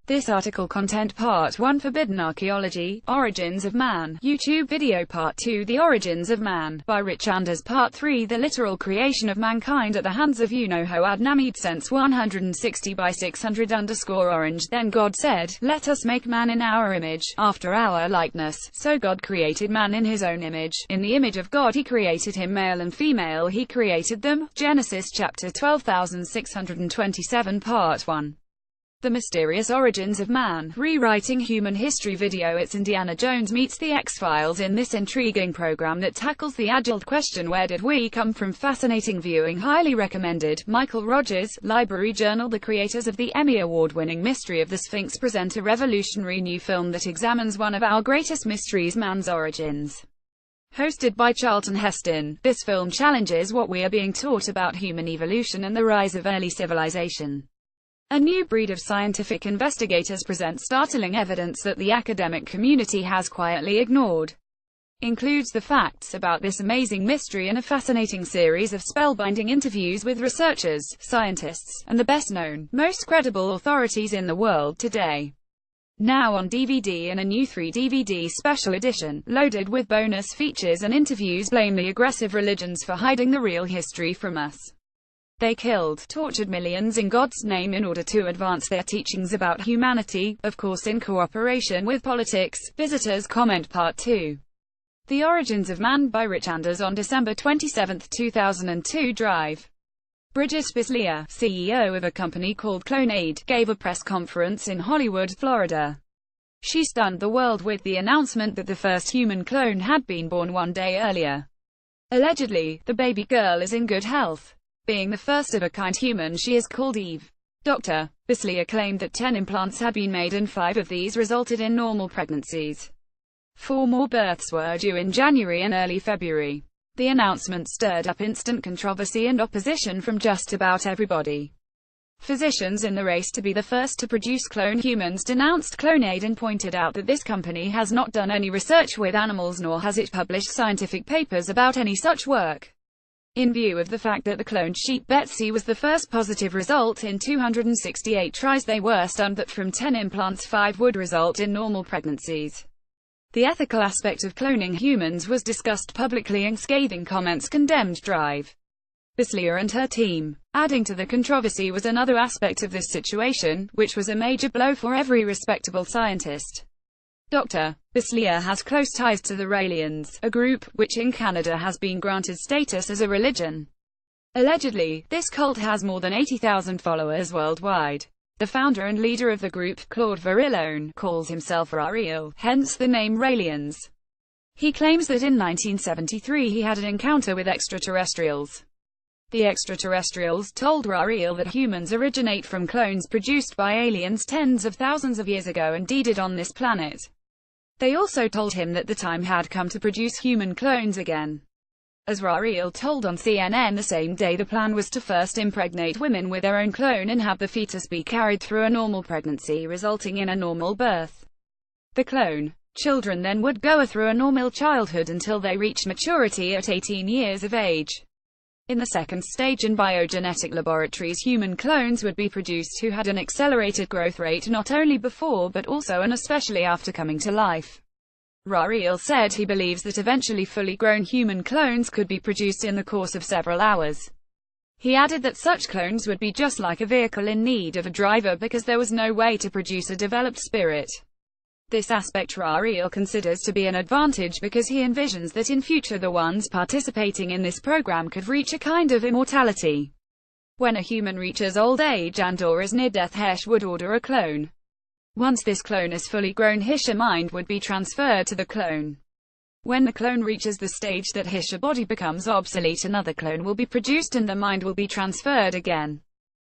This article content Part 1 Forbidden Archaeology, Origins of Man, YouTube video Part 2 The Origins of Man, by Rich Anders Part 3 The Literal Creation of Mankind at the Hands of You-Know-Who Adnamid Sense 160 by 600_orange Then God said, Let us make man in our image, after our likeness. So God created man in his own image. In the image of God he created him, male and female he created them. Genesis chapter 12,627 Part 1. The Mysterious Origins of Man, Rewriting Human History video. It's Indiana Jones meets the X-Files in this intriguing program that tackles the age-old question, where did we come from? Fascinating viewing. Highly recommended. Michael Rogers, Library Journal. The creators of the Emmy Award-winning Mystery of the Sphinx present a revolutionary new film that examines one of our greatest mysteries, man's origins. Hosted by Charlton Heston, this film challenges what we are being taught about human evolution and the rise of early civilization. A new breed of scientific investigators present startling evidence that the academic community has quietly ignored. Includes the facts about this amazing mystery and a fascinating series of spellbinding interviews with researchers, scientists, and the best-known, most credible authorities in the world today. Now on DVD in a new 3-DVD special edition, loaded with bonus features and interviews. Blame the aggressive religions for hiding the real history from us. They killed, tortured millions in God's name in order to advance their teachings about humanity, of course in cooperation with politics. Visitors comment Part 2. The Origins of Man by Rich Anders on December 27, 2002 Drive. Bridget Bislier, CEO of a company called Creat, gave a press conference in Hollywood, Florida. She stunned the world with the announcement that the first human clone had been born one day earlier. Allegedly, the baby girl is in good health. Being the first of a kind human, she is called Eve. Dr. Bislier claimed that 10 implants had been made and 5 of these resulted in normal pregnancies. 4 more births were due in January and early February. The announcement stirred up instant controversy and opposition from just about everybody. Physicians in the race to be the first to produce clone humans denounced Creat and pointed out that this company has not done any research with animals, nor has it published scientific papers about any such work. In view of the fact that the cloned sheep Betsy was the first positive result in 268 tries, they were stunned that from 10 implants 5 would result in normal pregnancies. The ethical aspect of cloning humans was discussed publicly, and scathing comments condemned Drive Bislier and her team. Adding to the controversy was another aspect of this situation, which was a major blow for every respectable scientist. Dr. Bislier has close ties to the Raelians, a group, which in Canada has been granted status as a religion. Allegedly, this cult has more than 80,000 followers worldwide. The founder and leader of the group, Claude Varillon, calls himself Rael, hence the name Raelians. He claims that in 1973 he had an encounter with extraterrestrials. The extraterrestrials told Rael that humans originate from clones produced by aliens tens of thousands of years ago and deeded on this planet. They also told him that the time had come to produce human clones again. As Rael told on CNN the same day, the plan was to first impregnate women with their own clone and have the fetus be carried through a normal pregnancy, resulting in a normal birth. The clone children then would go through a normal childhood until they reached maturity at 18 years of age. In the second stage, in biogenetic laboratories, human clones would be produced who had an accelerated growth rate not only before but also and especially after coming to life. Rael said he believes that eventually fully grown human clones could be produced in the course of several hours. He added that such clones would be just like a vehicle in need of a driver because there was no way to produce a developed spirit. This aspect Rael considers to be an advantage because he envisions that in future the ones participating in this program could reach a kind of immortality. When a human reaches old age and/or is near death, Hesh would order a clone. Once this clone is fully grown, his mind would be transferred to the clone. When the clone reaches the stage that his body becomes obsolete, another clone will be produced and the mind will be transferred again.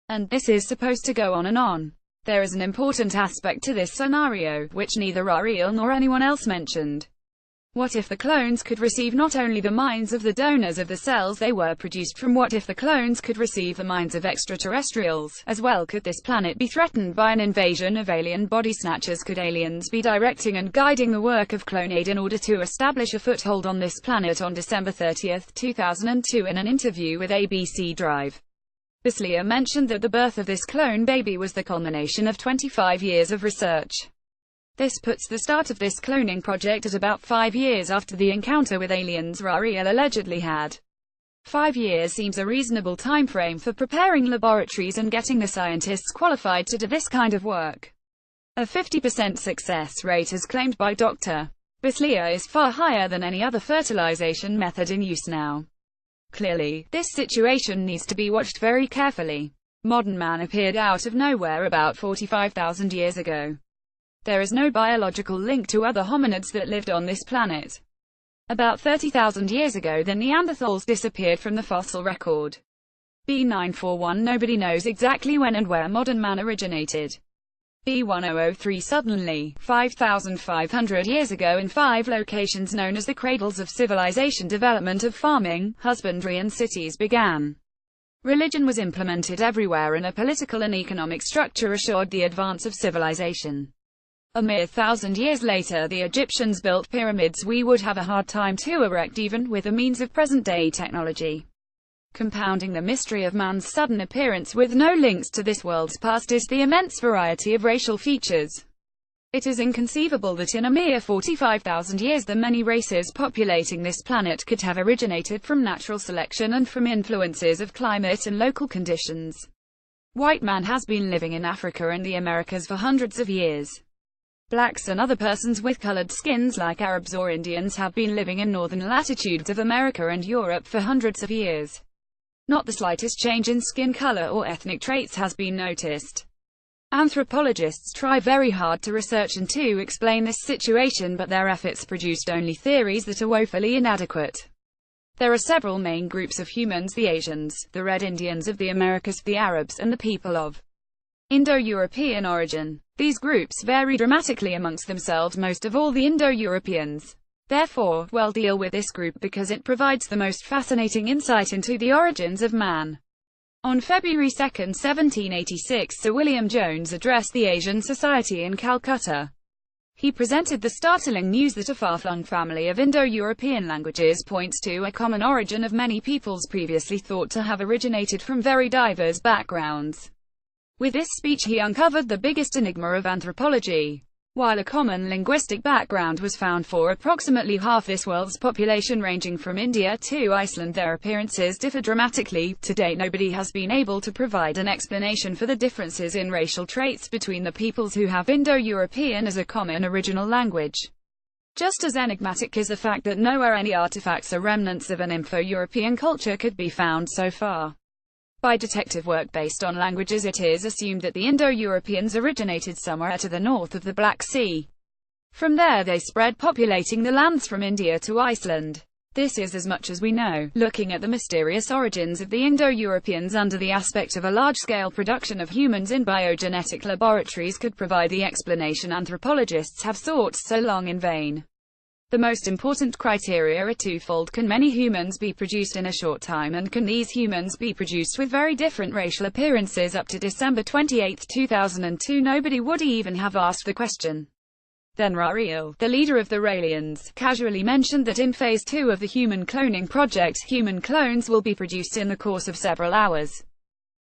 And this is supposed to go on and on. There is an important aspect to this scenario, which neither Rael nor anyone else mentioned. What if the clones could receive not only the minds of the donors of the cells they were produced from? What if the clones could receive the minds of extraterrestrials as well? Could this planet be threatened by an invasion of alien body snatchers? Could aliens be directing and guiding the work of Creat in order to establish a foothold on this planet? On December 30, 2002, in an interview with ABC Drive Bislia mentioned that the birth of this clone baby was the culmination of 25 years of research. This puts the start of this cloning project at about 5 years after the encounter with aliens Rariel allegedly had. 5 years seems a reasonable timeframe for preparing laboratories and getting the scientists qualified to do this kind of work. A 50% success rate as claimed by Dr. Bislia is far higher than any other fertilization method in use now. Clearly, this situation needs to be watched very carefully. Modern man appeared out of nowhere about 45,000 years ago. There is no biological link to other hominids that lived on this planet. About 30,000 years ago, the Neanderthals disappeared from the fossil record. B941 Nobody knows exactly when and where modern man originated. B1003 Suddenly, 5,500 years ago in 5 locations known as the cradles of civilization, development of farming, husbandry and cities began. Religion was implemented everywhere and a political and economic structure assured the advance of civilization. A mere 1,000 years later, the Egyptians built pyramids we would have a hard time to erect even with the means of present-day technology. Compounding the mystery of man's sudden appearance with no links to this world's past is the immense variety of racial features. It is inconceivable that in a mere 45,000 years the many races populating this planet could have originated from natural selection and from influences of climate and local conditions. White man has been living in Africa and the Americas for hundreds of years. Blacks and other persons with colored skins like Arabs or Indians have been living in northern latitudes of America and Europe for hundreds of years. Not the slightest change in skin color or ethnic traits has been noticed. Anthropologists try very hard to research and to explain this situation, but their efforts produced only theories that are woefully inadequate. There are several main groups of humans: the Asians, the Red Indians of the Americas, the Arabs, and the people of Indo-European origin. These groups vary dramatically amongst themselves, most of all the Indo-Europeans. Therefore, we'll deal with this group because it provides the most fascinating insight into the origins of man. On February 2, 1786, Sir William Jones addressed the Asian Society in Calcutta. He presented the startling news that a far-flung family of Indo-European languages points to a common origin of many peoples previously thought to have originated from very diverse backgrounds. With this speech he uncovered the biggest enigma of anthropology. While a common linguistic background was found for approximately half this world's population ranging from India to Iceland, their appearances differ dramatically. To date, nobody has been able to provide an explanation for the differences in racial traits between the peoples who have Indo-European as a common original language. Just as enigmatic is the fact that nowhere any artifacts or remnants of an Info-European culture could be found so far. By detective work based on languages, it is assumed that the Indo-Europeans originated somewhere to the north of the Black Sea. From there they spread, populating the lands from India to Iceland. This is as much as we know. Looking at the mysterious origins of the Indo-Europeans under the aspect of a large-scale production of humans in biogenetic laboratories could provide the explanation anthropologists have sought so long in vain. The most important criteria are twofold: can many humans be produced in a short time, and can these humans be produced with very different racial appearances? Up to December 28, 2002, nobody would even have asked the question. Then Rariel, the leader of the Raelians, casually mentioned that in Phase 2 of the human cloning project, human clones will be produced in the course of several hours.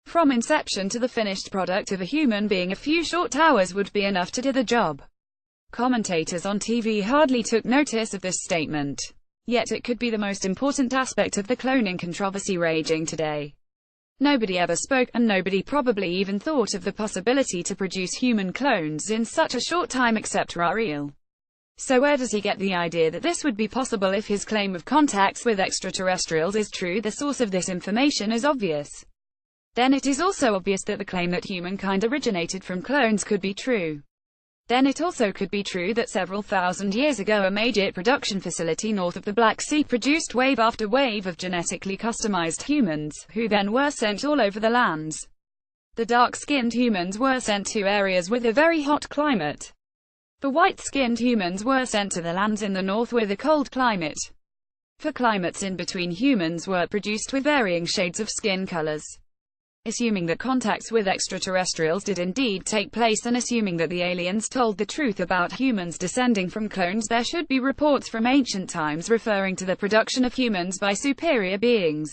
From inception to the finished product of a human being, a few short hours would be enough to do the job. Commentators on TV hardly took notice of this statement. Yet it could be the most important aspect of the cloning controversy raging today. Nobody ever spoke, and nobody probably even thought of the possibility to produce human clones in such a short time except Rariel. So where does he get the idea that this would be possible? If his claim of contacts with extraterrestrials is true, the source of this information is obvious. Then it is also obvious that the claim that humankind originated from clones could be true. Then it also could be true that several thousand years ago a major production facility north of the Black Sea produced wave after wave of genetically customized humans, who then were sent all over the lands. The dark-skinned humans were sent to areas with a very hot climate. The white-skinned humans were sent to the lands in the north with a cold climate. For climates in between, humans were produced with varying shades of skin colors. Assuming that contacts with extraterrestrials did indeed take place, and assuming that the aliens told the truth about humans descending from clones, there should be reports from ancient times referring to the production of humans by superior beings.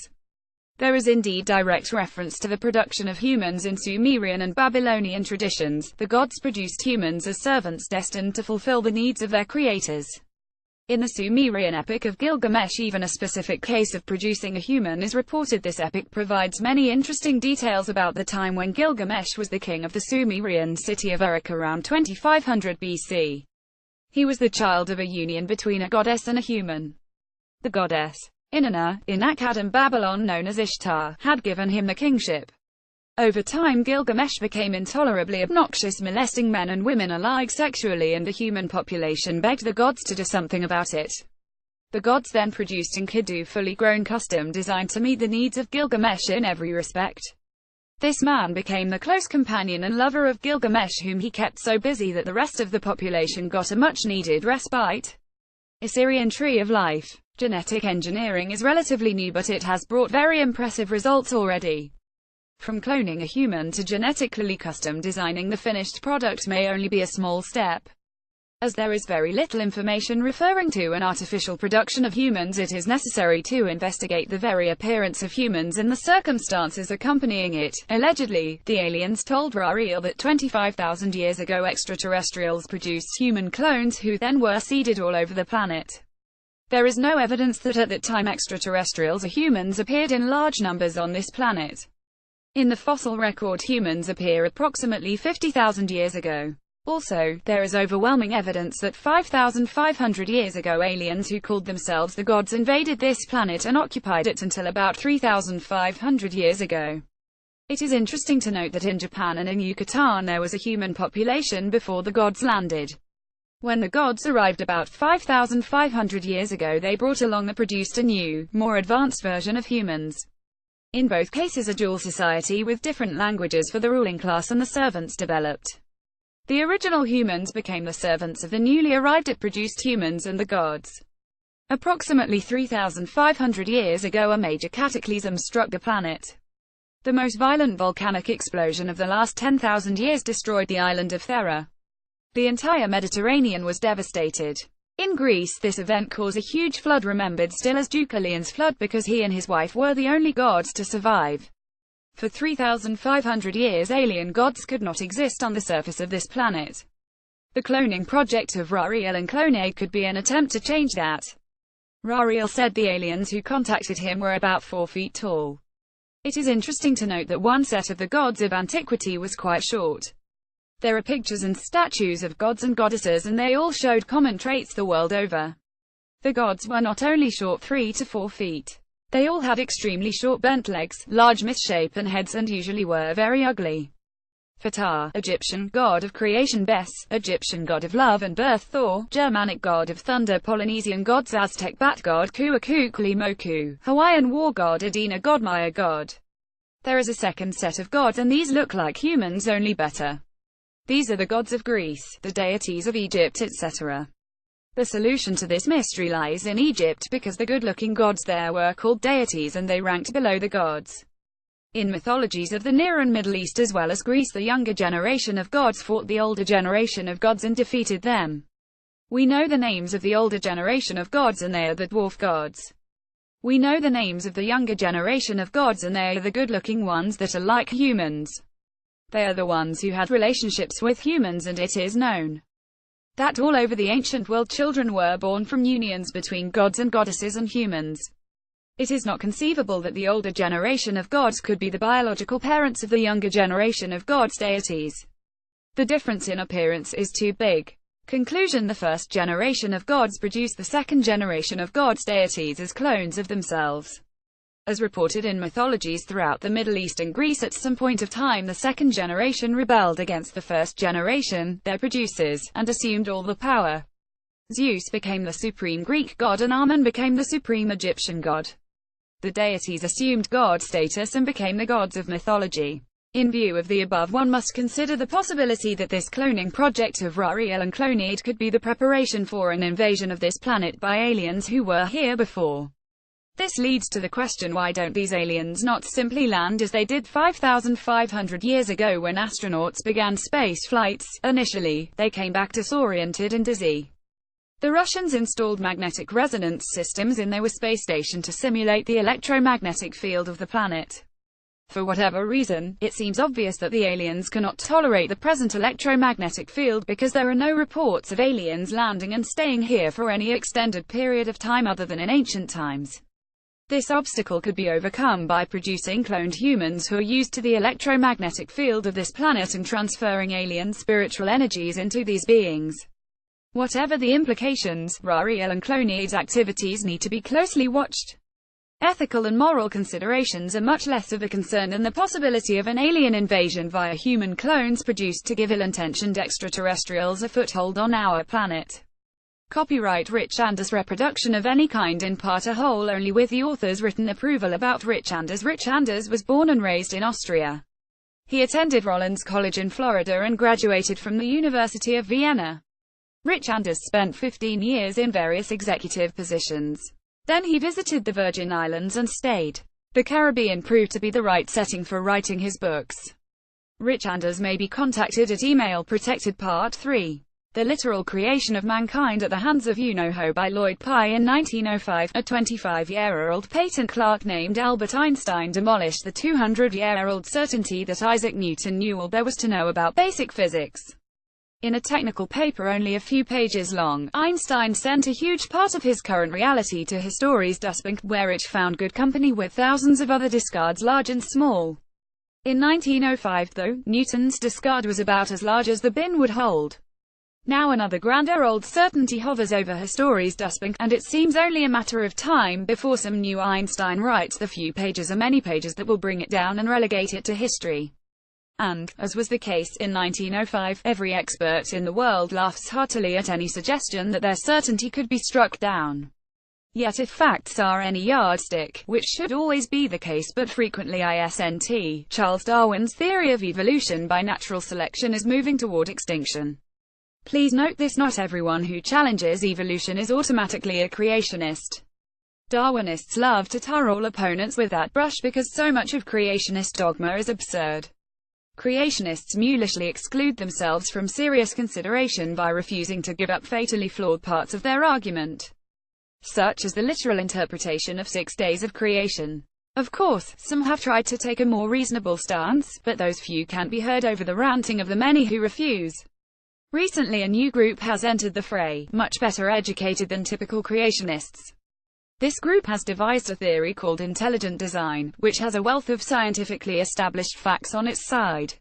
There is indeed direct reference to the production of humans in Sumerian and Babylonian traditions. The gods produced humans as servants destined to fulfill the needs of their creators. In the Sumerian epic of Gilgamesh, even a specific case of producing a human is reported. This epic provides many interesting details about the time when Gilgamesh was the king of the Sumerian city of Uruk around 2500 BC. He was the child of a union between a goddess and a human. The goddess, Inanna, in Akkad and Babylon known as Ishtar, had given him the kingship. Over time Gilgamesh became intolerably obnoxious, molesting men and women alike sexually, and the human population begged the gods to do something about it. The gods then produced Enkidu, fully grown, custom designed to meet the needs of Gilgamesh in every respect. This man became the close companion and lover of Gilgamesh, whom he kept so busy that the rest of the population got a much-needed respite. Assyrian Tree of Life. Genetic engineering is relatively new, but it has brought very impressive results already. From cloning a human to genetically custom designing the finished product may only be a small step. As there is very little information referring to an artificial production of humans, it is necessary to investigate the very appearance of humans and the circumstances accompanying it. Allegedly, the aliens told Rariel that 25,000 years ago extraterrestrials produced human clones who then were seeded all over the planet. There is no evidence that at that time extraterrestrials or humans appeared in large numbers on this planet. In the fossil record, humans appear approximately 50,000 years ago. Also, there is overwhelming evidence that 5,500 years ago aliens who called themselves the gods invaded this planet and occupied it until about 3,500 years ago. It is interesting to note that in Japan and in Yucatan there was a human population before the gods landed. When the gods arrived about 5,500 years ago, they brought along and produced a new, more advanced version of humans. In both cases a dual society with different languages for the ruling class and the servants developed. The original humans became the servants of the newly arrived at produced humans and the gods. Approximately 3,500 years ago a major cataclysm struck the planet. The most violent volcanic explosion of the last 10,000 years destroyed the island of Thera. The entire Mediterranean was devastated. In Greece, this event caused a huge flood, remembered still as Deucalion's flood, because he and his wife were the only gods to survive. For 3,500 years alien gods could not exist on the surface of this planet. The cloning project of Rariel and Clonaid could be an attempt to change that. Rariel said the aliens who contacted him were about 4 feet tall. It is interesting to note that one set of the gods of antiquity was quite short. There are pictures and statues of gods and goddesses, and they all showed common traits the world over. The gods were not only short 3 to 4 feet. They all had extremely short bent legs, large misshapen heads, and usually were very ugly. Ptah, Egyptian god of creation; Bes, Egyptian god of love and birth; Thor, Germanic god of thunder; Polynesian gods; Aztec bat god Kuakukli Moku; Hawaiian war god Adina god; Maya god. There is a second set of gods, and these look like humans, only better. These are the gods of Greece, the deities of Egypt, etc. The solution to this mystery lies in Egypt, because the good-looking gods there were called deities and they ranked below the gods. In mythologies of the Near and Middle East as well as Greece, the younger generation of gods fought the older generation of gods and defeated them. We know the names of the older generation of gods, and they are the dwarf gods. We know the names of the younger generation of gods, and they are the good-looking ones that are like humans. They are the ones who had relationships with humans, and it is known that all over the ancient world children were born from unions between gods and goddesses and humans. It is not conceivable that the older generation of gods could be the biological parents of the younger generation of gods deities. The difference in appearance is too big. Conclusion: the first generation of gods produced the second generation of gods deities as clones of themselves. As reported in mythologies throughout the Middle East and Greece, at some point of time the second generation rebelled against the first generation, their producers, and assumed all the power. Zeus became the supreme Greek god and Amun became the supreme Egyptian god. The deities assumed god status and became the gods of mythology. In view of the above, one must consider the possibility that this cloning project of Rariel and Clonaid could be the preparation for an invasion of this planet by aliens who were here before. This leads to the question, why don't these aliens not simply land as they did 5,500 years ago when astronauts began space flights? Initially, they came back disoriented and dizzy. The Russians installed magnetic resonance systems in their space station to simulate the electromagnetic field of the planet. For whatever reason, it seems obvious that the aliens cannot tolerate the present electromagnetic field because there are no reports of aliens landing and staying here for any extended period of time other than in ancient times. This obstacle could be overcome by producing cloned humans who are used to the electromagnetic field of this planet and transferring alien spiritual energies into these beings. Whatever the implications, Ariel and Clonaid's activities need to be closely watched. Ethical and moral considerations are much less of a concern than the possibility of an alien invasion via human clones produced to give ill-intentioned extraterrestrials a foothold on our planet. Copyright Rich Anders. Reproduction of any kind in part or whole only with the author's written approval. About Rich Anders. Rich Anders was born and raised in Austria. He attended Rollins College in Florida and graduated from the University of Vienna. Rich Anders spent 15 years in various executive positions. Then he visited the Virgin Islands and stayed. The Caribbean proved to be the right setting for writing his books. Rich Anders may be contacted at email. Protected Part 3. The Literal Creation of Mankind at the Hands of You-Know-Who by Lloyd Pye. In 1905, a 25-year-old patent clerk named Albert Einstein demolished the 200-year-old certainty that Isaac Newton knew all there was to know about basic physics. In a technical paper only a few pages long, Einstein sent a huge part of his current reality to his story's dustbin, where it found good company with thousands of other discards large and small. In 1905, though, Newton's discard was about as large as the bin would hold. Now another grander old certainty hovers over her story's dustbin, and it seems only a matter of time before some new Einstein writes the few pages or many pages that will bring it down and relegate it to history. And, as was the case in 1905, every expert in the world laughs heartily at any suggestion that their certainty could be struck down. Yet if facts are any yardstick, which should always be the case but frequently isn't, Charles Darwin's theory of evolution by natural selection is moving toward extinction. Please note this: not everyone who challenges evolution is automatically a creationist. Darwinists love to tar all opponents with that brush because so much of creationist dogma is absurd. Creationists mulishly exclude themselves from serious consideration by refusing to give up fatally flawed parts of their argument, such as the literal interpretation of 6 days of creation. Of course, some have tried to take a more reasonable stance, but those few can't be heard over the ranting of the many who refuse. Recently a new group has entered the fray, much better educated than typical creationists. This group has devised a theory called intelligent design, which has a wealth of scientifically established facts on its side.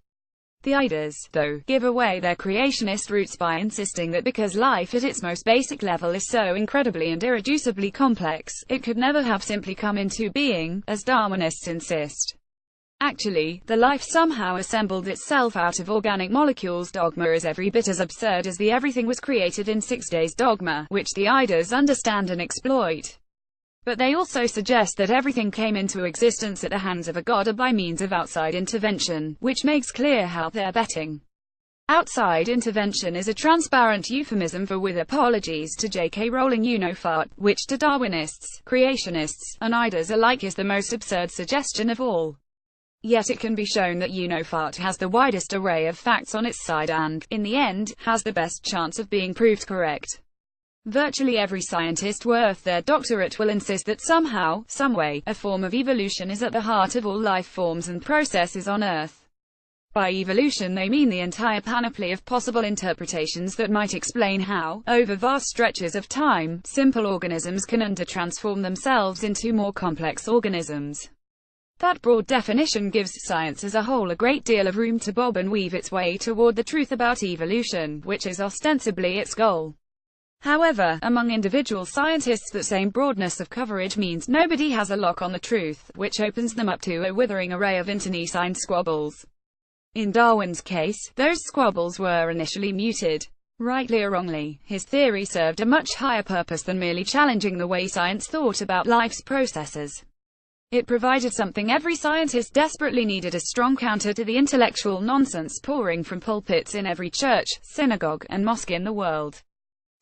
The ideas, though, give away their creationist roots by insisting that because life at its most basic level is so incredibly and irreducibly complex, it could never have simply come into being, as Darwinists insist. Actually, the life somehow assembled itself out of organic molecules. Dogma is every bit as absurd as the everything was created in 6 days dogma, which the ideas understand and exploit. But they also suggest that everything came into existence at the hands of a god or by means of outside intervention, which makes clear how they're betting. Outside intervention is a transparent euphemism for, with apologies to J.K. Rowling, which to Darwinists, creationists, and IDAs alike is the most absurd suggestion of all. Yet it can be shown that has the widest array of facts on its side and, in the end, has the best chance of being proved correct. Virtually every scientist worth their doctorate will insist that somehow, someway, a form of evolution is at the heart of all life forms and processes on Earth. By evolution they mean the entire panoply of possible interpretations that might explain how, over vast stretches of time, simple organisms can transform themselves into more complex organisms. That broad definition gives science as a whole a great deal of room to bob and weave its way toward the truth about evolution, which is ostensibly its goal. However, among individual scientists that same broadness of coverage means nobody has a lock on the truth, which opens them up to a withering array of internecine squabbles. In Darwin's case, those squabbles were initially muted. Rightly or wrongly, his theory served a much higher purpose than merely challenging the way science thought about life's processes. It provided something every scientist desperately needed: a strong counter to the intellectual nonsense pouring from pulpits in every church, synagogue, and mosque in the world.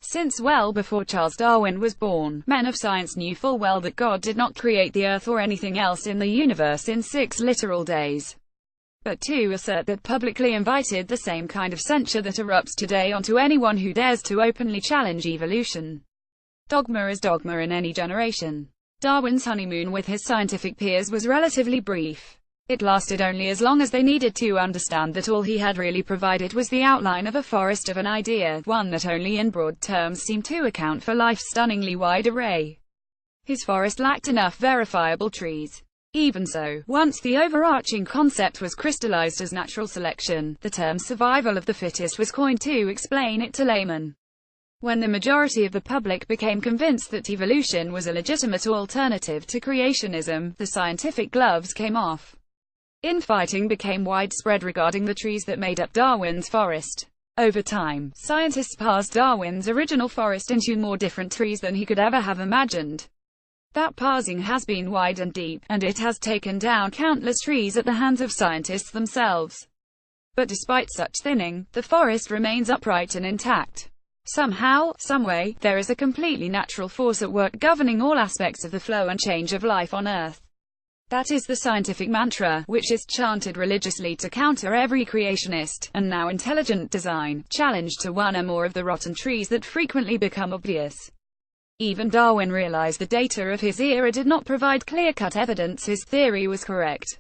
Since well before Charles Darwin was born, men of science knew full well that God did not create the earth or anything else in the universe in 6 literal days. but to assert that publicly invited the same kind of censure that erupts today onto anyone who dares to openly challenge evolution. Dogma is dogma in any generation. Darwin's honeymoon with his scientific peers was relatively brief. It lasted only as long as they needed to understand that all he had really provided was the outline of a forest of an idea, one that only in broad terms seemed to account for life's stunningly wide array. His forest lacked enough verifiable trees. Even so, once the overarching concept was crystallized as natural selection, the term survival of the fittest was coined to explain it to laymen. When the majority of the public became convinced that evolution was a legitimate alternative to creationism, the scientific gloves came off. Infighting became widespread regarding the trees that made up Darwin's forest. Over time, scientists parsed Darwin's original forest into more different trees than he could ever have imagined. That parsing has been wide and deep, and it has taken down countless trees at the hands of scientists themselves. But despite such thinning, the forest remains upright and intact. Somehow, someway, there is a completely natural force at work governing all aspects of the flow and change of life on Earth. That is the scientific mantra, which is chanted religiously to counter every creationist, and now intelligent design, challenge to one or more of the rotten trees that frequently become obvious. Even Darwin realized the data of his era did not provide clear-cut evidence his theory was correct.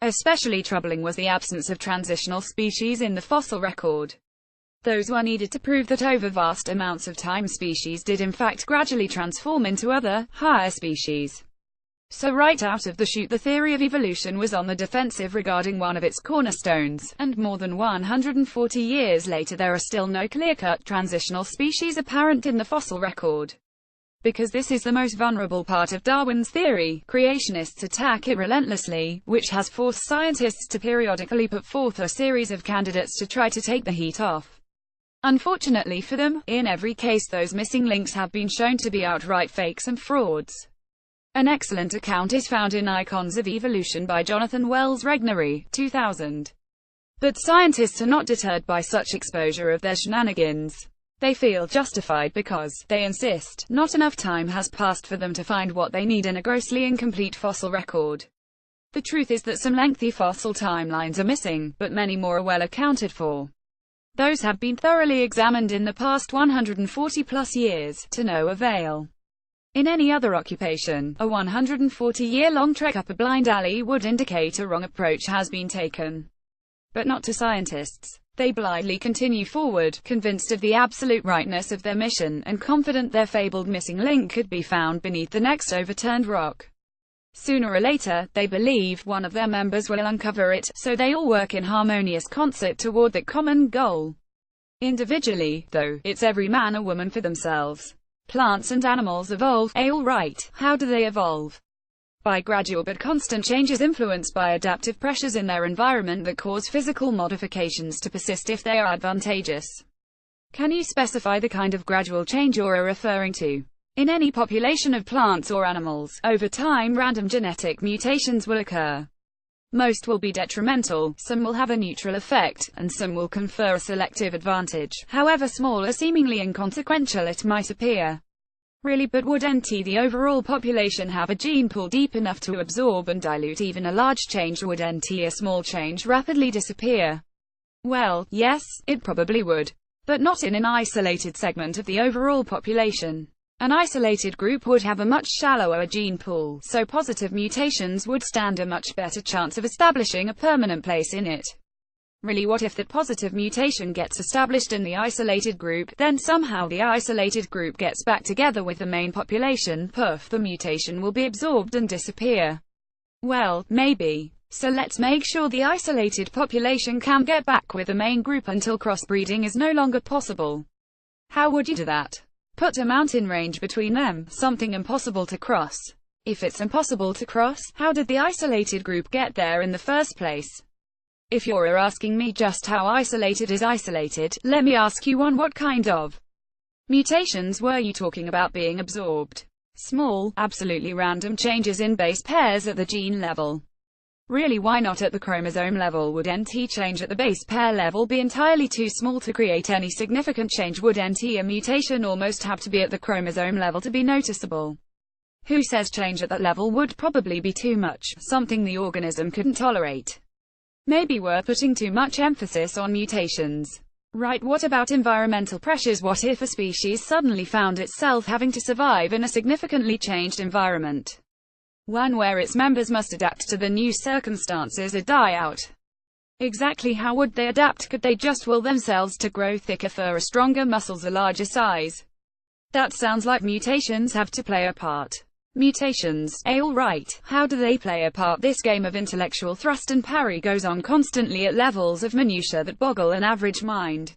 Especially troubling was the absence of transitional species in the fossil record. Those were needed to prove that over vast amounts of time species did in fact gradually transform into other, higher species. So right out of the chute the theory of evolution was on the defensive regarding one of its cornerstones, and more than 140 years later there are still no clear-cut transitional species apparent in the fossil record. Because this is the most vulnerable part of Darwin's theory, creationists attack it relentlessly, which has forced scientists to periodically put forth a series of candidates to try to take the heat off. Unfortunately for them, in every case those missing links have been shown to be outright fakes and frauds. An excellent account is found in Icons of Evolution by Jonathan Wells Regnery, 2000. But scientists are not deterred by such exposure of their shenanigans. They feel justified because, they insist, not enough time has passed for them to find what they need in a grossly incomplete fossil record. The truth is that some lengthy fossil timelines are missing, but many more are well accounted for. Those have been thoroughly examined in the past 140-plus years, to no avail. In any other occupation, a 140-year-long trek up a blind alley would indicate a wrong approach has been taken. But not to scientists. They blindly continue forward, convinced of the absolute rightness of their mission, and confident their fabled missing link could be found beneath the next overturned rock. Sooner or later, they believe, one of their members will uncover it, so they all work in harmonious concert toward that common goal. Individually, though, it's every man or woman for themselves. Plants and animals evolve, all right. How do they evolve? By gradual but constant changes influenced by adaptive pressures in their environment that cause physical modifications to persist if they are advantageous. Can you specify the kind of gradual change you're referring to? In any population of plants or animals, over time random genetic mutations will occur. Most will be detrimental, some will have a neutral effect, and some will confer a selective advantage, however small or seemingly inconsequential it might appear. Really, but would the overall population have a gene pool deep enough to absorb and dilute even a large change, or would a small change rapidly disappear? Well, yes, it probably would. But not in an isolated segment of the overall population. An isolated group would have a much shallower gene pool, so positive mutations would stand a much better chance of establishing a permanent place in it. Really, what if that positive mutation gets established in the isolated group, then somehow the isolated group gets back together with the main population, poof, the mutation will be absorbed and disappear? Well, maybe. So let's make sure the isolated population can get back with the main group until crossbreeding is no longer possible. How would you do that? Put a mountain range between them, something impossible to cross. If it's impossible to cross, how did the isolated group get there in the first place? If you're asking me just how isolated is isolated, let me ask you what kind of mutations were you talking about being absorbed? Small, absolutely random changes in base pairs at the gene level. Really, why not at the chromosome level? Would change at the base pair level be entirely too small to create any significant change? Would a mutation almost have to be at the chromosome level to be noticeable? Who says change at that level would probably be too much, something the organism couldn't tolerate? Maybe we're putting too much emphasis on mutations. Right, what about environmental pressures? What if a species suddenly found itself having to survive in a significantly changed environment? One where its members must adapt to the new circumstances or die out. Exactly how would they adapt? Could they just will themselves to grow thicker fur or stronger muscles or larger size? That sounds like mutations have to play a part. Mutations, alright, how do they play a part? This game of intellectual thrust and parry goes on constantly at levels of minutiae that boggle an average mind.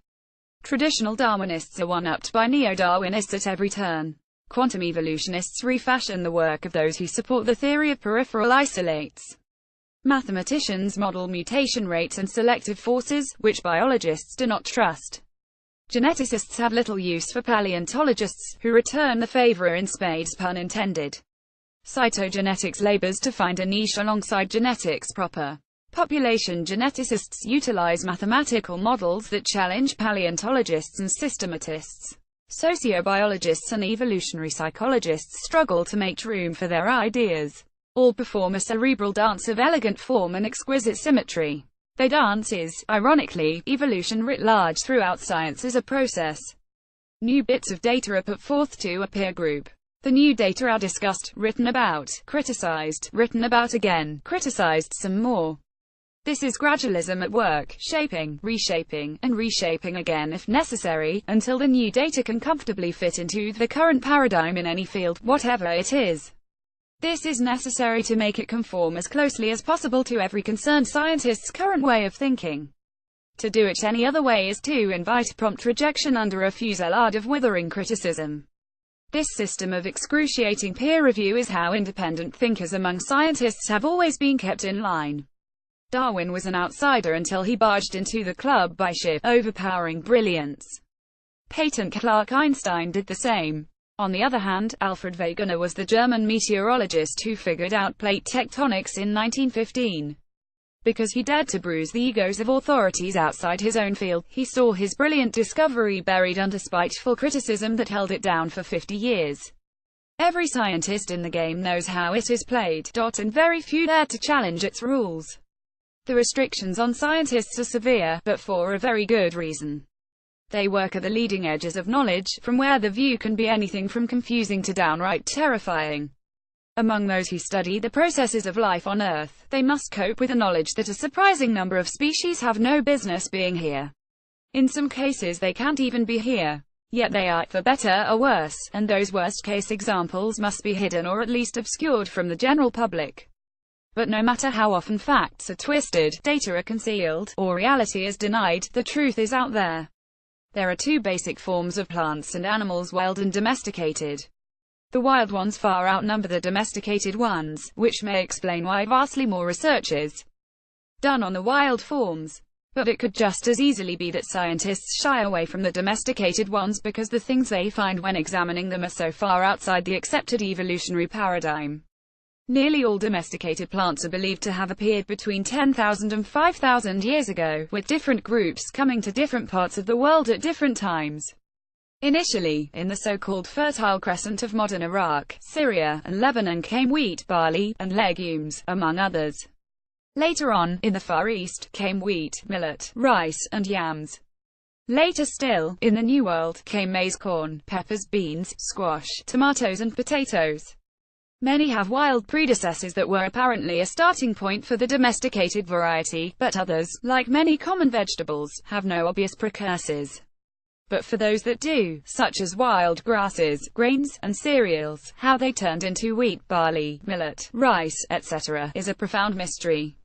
Traditional Darwinists are one-upped by neo-Darwinists at every turn. Quantum evolutionists refashion the work of those who support the theory of peripheral isolates. Mathematicians model mutation rates and selective forces, which biologists do not trust. Geneticists have little use for paleontologists, who return the favor in spades, pun intended. Cytogenetics labors to find a niche alongside genetics proper. Population geneticists utilize mathematical models that challenge paleontologists and systematists. Sociobiologists and evolutionary psychologists struggle to make room for their ideas. All perform a cerebral dance of elegant form and exquisite symmetry. Their dance is, ironically, evolution writ large. Throughout science as a process. New bits of data are put forth to a peer group. The new data are discussed, written about, criticized, written about again, criticized some more. This is gradualism at work, shaping, reshaping, and reshaping again if necessary, until the new data can comfortably fit into the current paradigm in any field, whatever it is. This is necessary to make it conform as closely as possible to every concerned scientist's current way of thinking. To do it any other way is to invite prompt rejection under a fusillade of withering criticism. This system of excruciating peer review is how independent thinkers among scientists have always been kept in line. Darwin was an outsider until he barged into the club by sheer, overpowering brilliance. Patent Clark Einstein did the same. On the other hand, Alfred Wegener was the German meteorologist who figured out plate tectonics in 1915. Because he dared to bruise the egos of authorities outside his own field, he saw his brilliant discovery buried under spiteful criticism that held it down for 50 years. Every scientist in the game knows how it is played, and very few dare to challenge its rules. The restrictions on scientists are severe, but for a very good reason. They work at the leading edges of knowledge, from where the view can be anything from confusing to downright terrifying. Among those who study the processes of life on Earth, they must cope with the knowledge that a surprising number of species have no business being here. In some cases they can't even be here. Yet they are, for better or worse, and those worst-case examples must be hidden or at least obscured from the general public. But no matter how often facts are twisted, data are concealed, or reality is denied, the truth is out there. There are two basic forms of plants and animals, wild and domesticated. The wild ones far outnumber the domesticated ones, which may explain why vastly more research is done on the wild forms. But it could just as easily be that scientists shy away from the domesticated ones because the things they find when examining them are so far outside the accepted evolutionary paradigm. Nearly all domesticated plants are believed to have appeared between 10,000 and 5,000 years ago, with different groups coming to different parts of the world at different times. Initially, in the so-called Fertile Crescent of modern Iraq, Syria, and Lebanon came wheat, barley, and legumes, among others. Later on, in the Far East, came wheat, millet, rice, and yams. Later still, in the New World, came maize, corn, peppers, beans, squash, tomatoes and potatoes. Many have wild predecessors that were apparently a starting point for the domesticated variety, but others, like many common vegetables, have no obvious precursors. But for those that do, such as wild grasses, grains, and cereals, how they turned into wheat, barley, millet, rice, etc., is a profound mystery.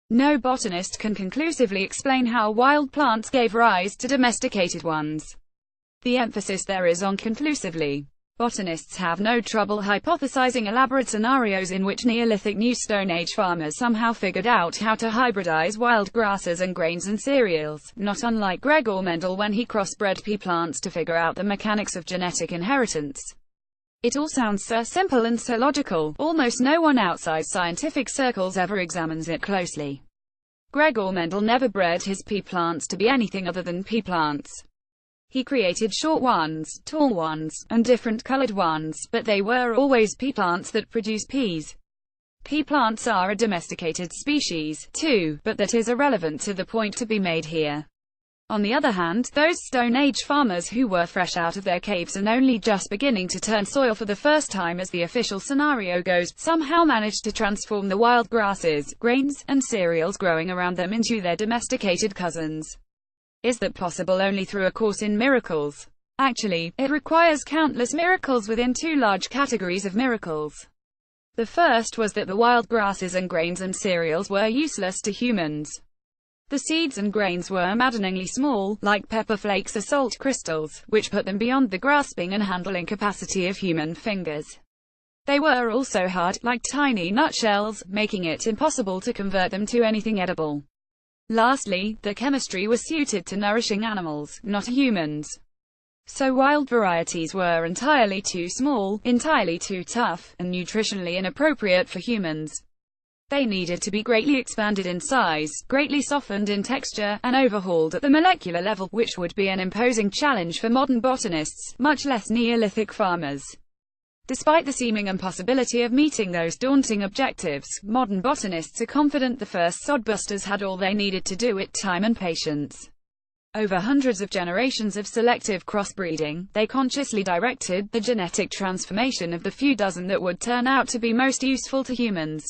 No botanist can conclusively explain how wild plants gave rise to domesticated ones. The emphasis there is on conclusively. Botanists have no trouble hypothesizing elaborate scenarios in which Neolithic New Stone Age farmers somehow figured out how to hybridize wild grasses and grains and cereals, not unlike Gregor Mendel when he crossbred pea plants to figure out the mechanics of genetic inheritance. It all sounds so simple and so logical, almost no one outside scientific circles ever examines it closely. Gregor Mendel never bred his pea plants to be anything other than pea plants. He created short ones, tall ones, and different colored ones, but they were always pea plants that produce peas. pea plants are a domesticated species, too, but that is irrelevant to the point to be made here. On the other hand, those Stone Age farmers who were fresh out of their caves and only just beginning to turn soil for the first time as the official scenario goes, somehow managed to transform the wild grasses, grains, and cereals growing around them into their domesticated cousins. Is that possible only through a course in miracles? Actually, it requires countless miracles within two large categories of miracles. The first was that the wild grasses and grains and cereals were useless to humans. The seeds and grains were maddeningly small, like pepper flakes or salt crystals, which put them beyond the grasping and handling capacity of human fingers. They were also hard, like tiny nutshells, making it impossible to convert them to anything edible. Lastly, the chemistry was suited to nourishing animals, not humans. So wild varieties were entirely too small, entirely too tough, and nutritionally inappropriate for humans. They needed to be greatly expanded in size, greatly softened in texture, and overhauled at the molecular level, which would be an imposing challenge for modern botanists, much less Neolithic farmers. Despite the seeming impossibility of meeting those daunting objectives, modern botanists are confident the first sodbusters had all they needed to do it: time and patience. Over hundreds of generations of selective crossbreeding, they consciously directed the genetic transformation of the few dozen that would turn out to be most useful to humans.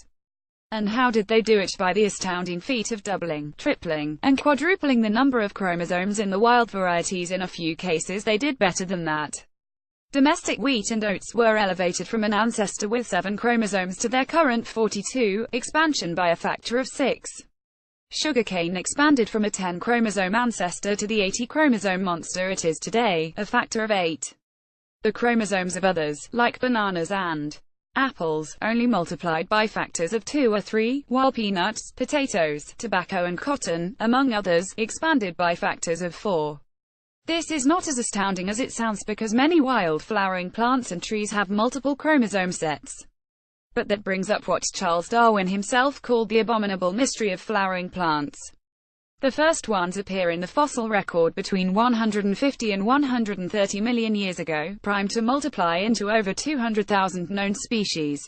And how did they do it? By the astounding feat of doubling, tripling, and quadrupling the number of chromosomes in the wild varieties. In a few cases they did better than that. Domestic wheat and oats were elevated from an ancestor with 7 chromosomes to their current 42, expansion by a factor of 6. Sugarcane expanded from a 10-chromosome ancestor to the 80-chromosome monster it is today, a factor of 8. The chromosomes of others, like bananas and apples, only multiplied by factors of 2 or 3, while peanuts, potatoes, tobacco and cotton, among others, expanded by factors of 4. This is not as astounding as it sounds because many wild flowering plants and trees have multiple chromosome sets. But that brings up what Charles Darwin himself called the abominable mystery of flowering plants. The first ones appear in the fossil record between 150 and 130 million years ago, primed to multiply into over 200,000 known species.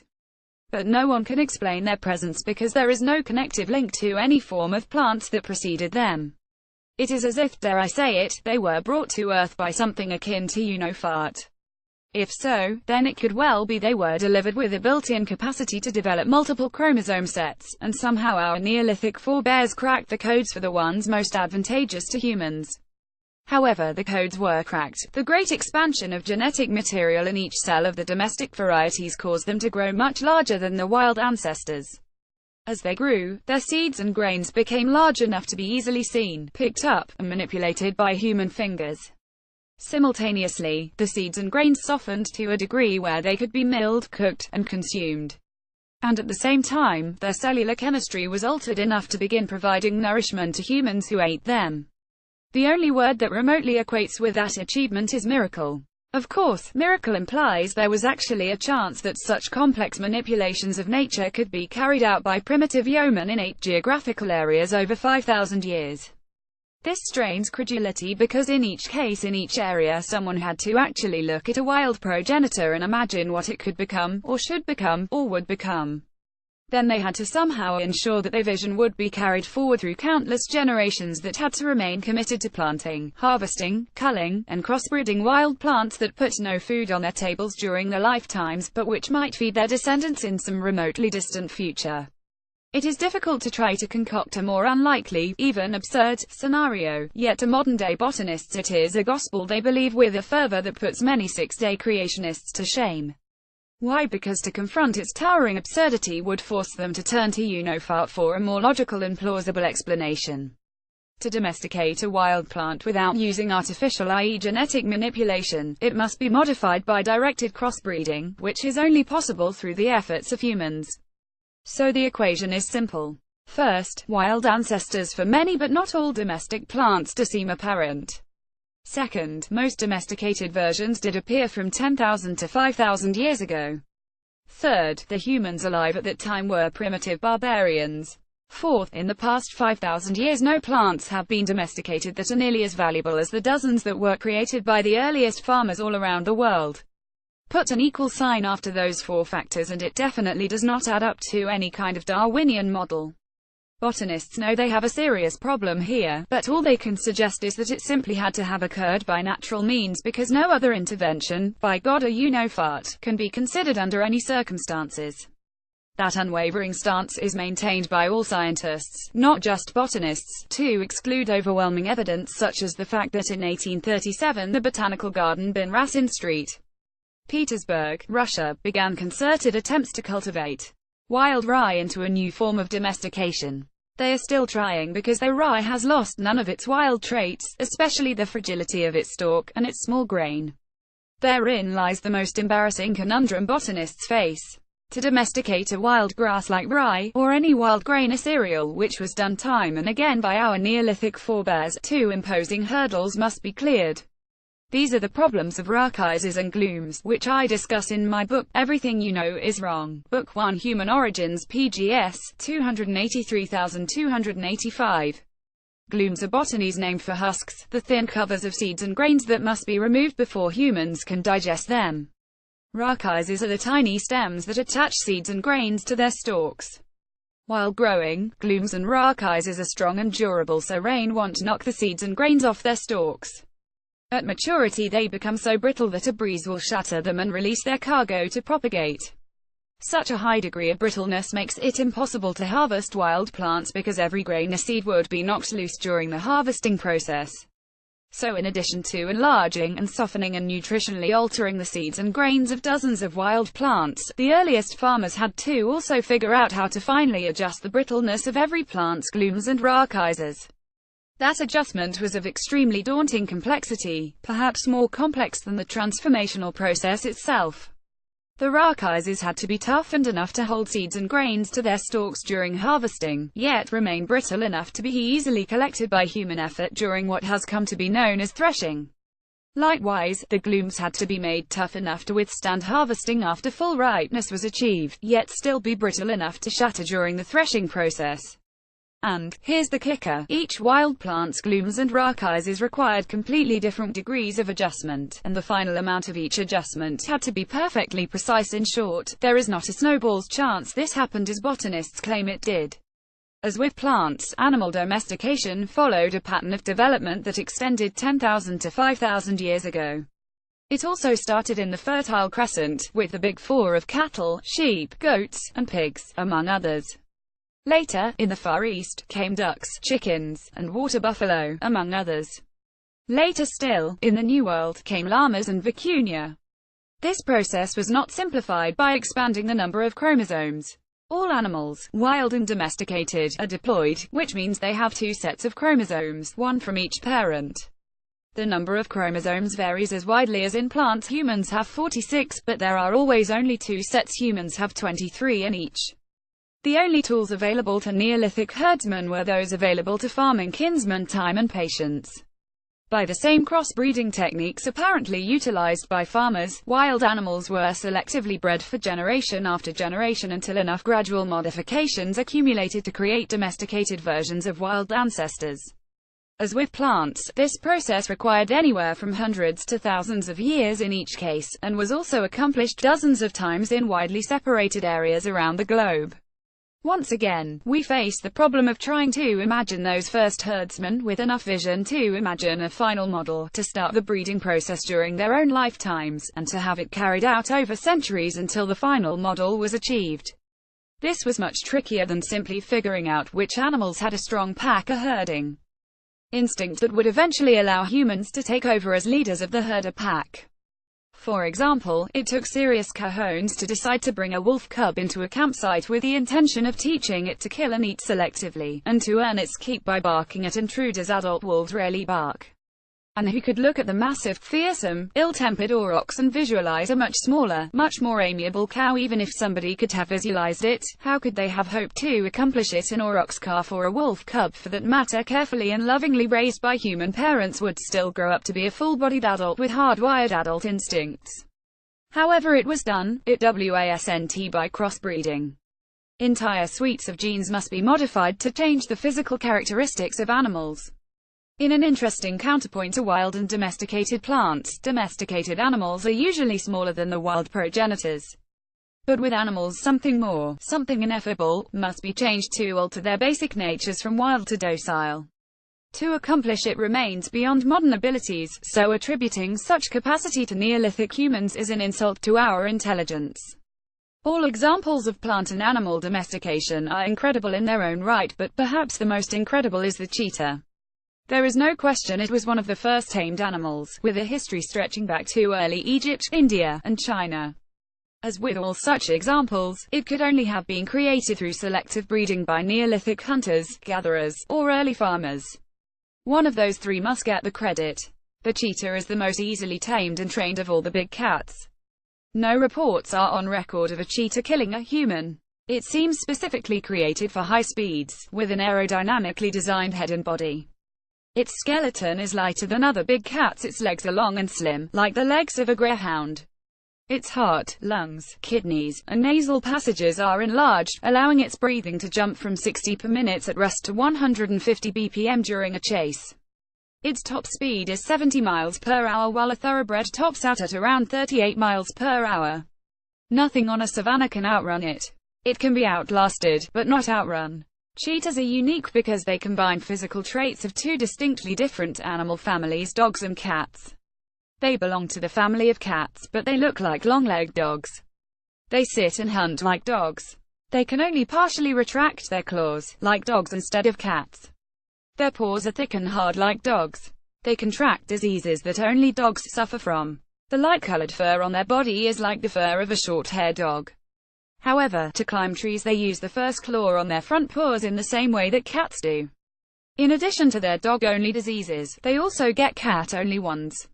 But no one can explain their presence because there is no connective link to any form of plants that preceded them. It is as if, dare I say it, they were brought to Earth by something akin to fart. If so, then it could well be they were delivered with a built-in capacity to develop multiple chromosome sets, and somehow our Neolithic forebears cracked the codes for the ones most advantageous to humans. However the codes were cracked, the great expansion of genetic material in each cell of the domestic varieties caused them to grow much larger than the wild ancestors. As they grew, their seeds and grains became large enough to be easily seen, picked up, and manipulated by human fingers. Simultaneously, the seeds and grains softened to a degree where they could be milled, cooked, and consumed. And at the same time, their cellular chemistry was altered enough to begin providing nourishment to humans who ate them. The only word that remotely equates with that achievement is miracle. Of course, miracle implies there was actually a chance that such complex manipulations of nature could be carried out by primitive yeomen in 8 geographical areas over 5,000 years. This strains credulity because in each case in each area someone had to actually look at a wild progenitor and imagine what it could become, or should become, or would become. Then they had to somehow ensure that their vision would be carried forward through countless generations that had to remain committed to planting, harvesting, culling, and crossbreeding wild plants that put no food on their tables during their lifetimes, but which might feed their descendants in some remotely distant future. It is difficult to try to concoct a more unlikely, even absurd, scenario, yet to modern-day botanists it is a gospel they believe with a fervor that puts many six-day creationists to shame. Why? Because to confront its towering absurdity would force them to turn to fart for a more logical and plausible explanation. To domesticate a wild plant without using artificial, i.e. genetic manipulation, it must be modified by directed crossbreeding, which is only possible through the efforts of humans. So the equation is simple. First, wild ancestors for many but not all domestic plants to seem apparent. Second, most domesticated versions did appear from 10,000 to 5,000 years ago. Third, the humans alive at that time were primitive barbarians. Fourth, in the past 5,000 years no plants have been domesticated that are nearly as valuable as the dozens that were created by the earliest farmers all around the world. Put an equal sign after those four factors and it definitely does not add up to any kind of Darwinian model. Botanists know they have a serious problem here, but all they can suggest is that it simply had to have occurred by natural means because no other intervention, by God or you-know-what, can be considered under any circumstances. That unwavering stance is maintained by all scientists, not just botanists, to exclude overwhelming evidence such as the fact that in 1837 the Botanical Garden bin Rasin St. Petersburg, Russia, began concerted attempts to cultivate wild rye into a new form of domestication. They are still trying because the rye has lost none of its wild traits, especially the fragility of its stalk, and its small grain. Therein lies the most embarrassing conundrum botanists face. To domesticate a wild grass like rye, or any wild grain or cereal, which was done time and again by our Neolithic forebears, two imposing hurdles must be cleared. These are the problems of archeizes and glooms, which I discuss in my book, Everything You Know Is Wrong. Book 1, Human Origins, pgs. 283,285. Glooms are botany's name for husks, the thin covers of seeds and grains that must be removed before humans can digest them. Archeizes are the tiny stems that attach seeds and grains to their stalks. While growing, glooms and archeizes are strong and durable, so rain won't knock the seeds and grains off their stalks. At maturity they become so brittle that a breeze will shatter them and release their cargo to propagate. Such a high degree of brittleness makes it impossible to harvest wild plants because every grain or seed would be knocked loose during the harvesting process. So in addition to enlarging and softening and nutritionally altering the seeds and grains of dozens of wild plants, the earliest farmers had to also figure out how to finely adjust the brittleness of every plant's glooms and archeizes. That adjustment was of extremely daunting complexity, perhaps more complex than the transformational process itself. The archeizes had to be toughened enough to hold seeds and grains to their stalks during harvesting, yet remain brittle enough to be easily collected by human effort during what has come to be known as threshing. Likewise, the glooms had to be made tough enough to withstand harvesting after full ripeness was achieved, yet still be brittle enough to shatter during the threshing process. And, here's the kicker, each wild plant's glooms and archeizes required completely different degrees of adjustment, and the final amount of each adjustment had to be perfectly precise. In short, there is not a snowball's chance this happened as botanists claim it did. As with plants, animal domestication followed a pattern of development that extended 10,000 to 5,000 years ago. It also started in the Fertile Crescent, with the Big Four of cattle, sheep, goats, and pigs, among others. Later, in the Far East, came ducks, chickens, and water buffalo, among others. Later still, in the New World, came llamas and vicuña. This process was not simplified by expanding the number of chromosomes. All animals, wild and domesticated, are diploid, which means they have two sets of chromosomes, one from each parent. The number of chromosomes varies as widely as in plants. Humans have 46, but there are always only two sets. Humans have 23 in each. The only tools available to Neolithic herdsmen were those available to farming kinsmen: time and patience. By the same crossbreeding techniques apparently utilized by farmers, wild animals were selectively bred for generation after generation until enough gradual modifications accumulated to create domesticated versions of wild ancestors. As with plants, this process required anywhere from hundreds to thousands of years in each case, and was also accomplished dozens of times in widely separated areas around the globe. Once again, we face the problem of trying to imagine those first herdsmen with enough vision to imagine a final model, to start the breeding process during their own lifetimes, and to have it carried out over centuries until the final model was achieved. This was much trickier than simply figuring out which animals had a strong pack or herding instinct that would eventually allow humans to take over as leaders of the herd or pack. For example, it took serious cojones to decide to bring a wolf cub into a campsite with the intention of teaching it to kill and eat selectively, and to earn its keep by barking at intruders adult wolves rarely bark. And who could look at the massive, fearsome, ill-tempered aurochs and visualize a much smaller, much more amiable cow? Even if somebody could have visualized it, how could they have hoped to accomplish it? An aurochs calf, or a wolf cub for that matter, carefully and lovingly raised by human parents, would still grow up to be a full-bodied adult with hardwired adult instincts. However it was done, it wasn't by crossbreeding. Entire suites of genes must be modified to change the physical characteristics of animals. In an interesting counterpoint to wild and domesticated plants, domesticated animals are usually smaller than the wild progenitors. But with animals something more, something ineffable, must be changed to alter their basic natures from wild to docile. To accomplish it remains beyond modern abilities, so attributing such capacity to Neolithic humans is an insult to our intelligence. All examples of plant and animal domestication are incredible in their own right, but perhaps the most incredible is the cheetah. There is no question it was one of the first tamed animals, with a history stretching back to early Egypt, India, and China. As with all such examples, it could only have been created through selective breeding by Neolithic hunters, gatherers, or early farmers. One of those three must get the credit. The cheetah is the most easily tamed and trained of all the big cats. No reports are on record of a cheetah killing a human. It seems specifically created for high speeds, with an aerodynamically designed head and body. Its skeleton is lighter than other big cats, its legs are long and slim, like the legs of a greyhound. Its heart, lungs, kidneys, and nasal passages are enlarged, allowing its breathing to jump from 60 per minute at rest to 150 bpm during a chase. Its top speed is 70 miles per hour, while a thoroughbred tops out at around 38 miles per hour. Nothing on a savanna can outrun it. It can be outlasted, but not outrun. Cheetahs are unique because they combine physical traits of two distinctly different animal families, dogs and cats. They belong to the family of cats, but they look like long-legged dogs. They sit and hunt like dogs. They can only partially retract their claws, like dogs, instead of cats. Their paws are thick and hard like dogs. They contract diseases that only dogs suffer from. The light-colored fur on their body is like the fur of a short-haired dog. However, to climb trees they use the first claw on their front paws in the same way that cats do. In addition to their dog-only diseases, they also get cat-only ones.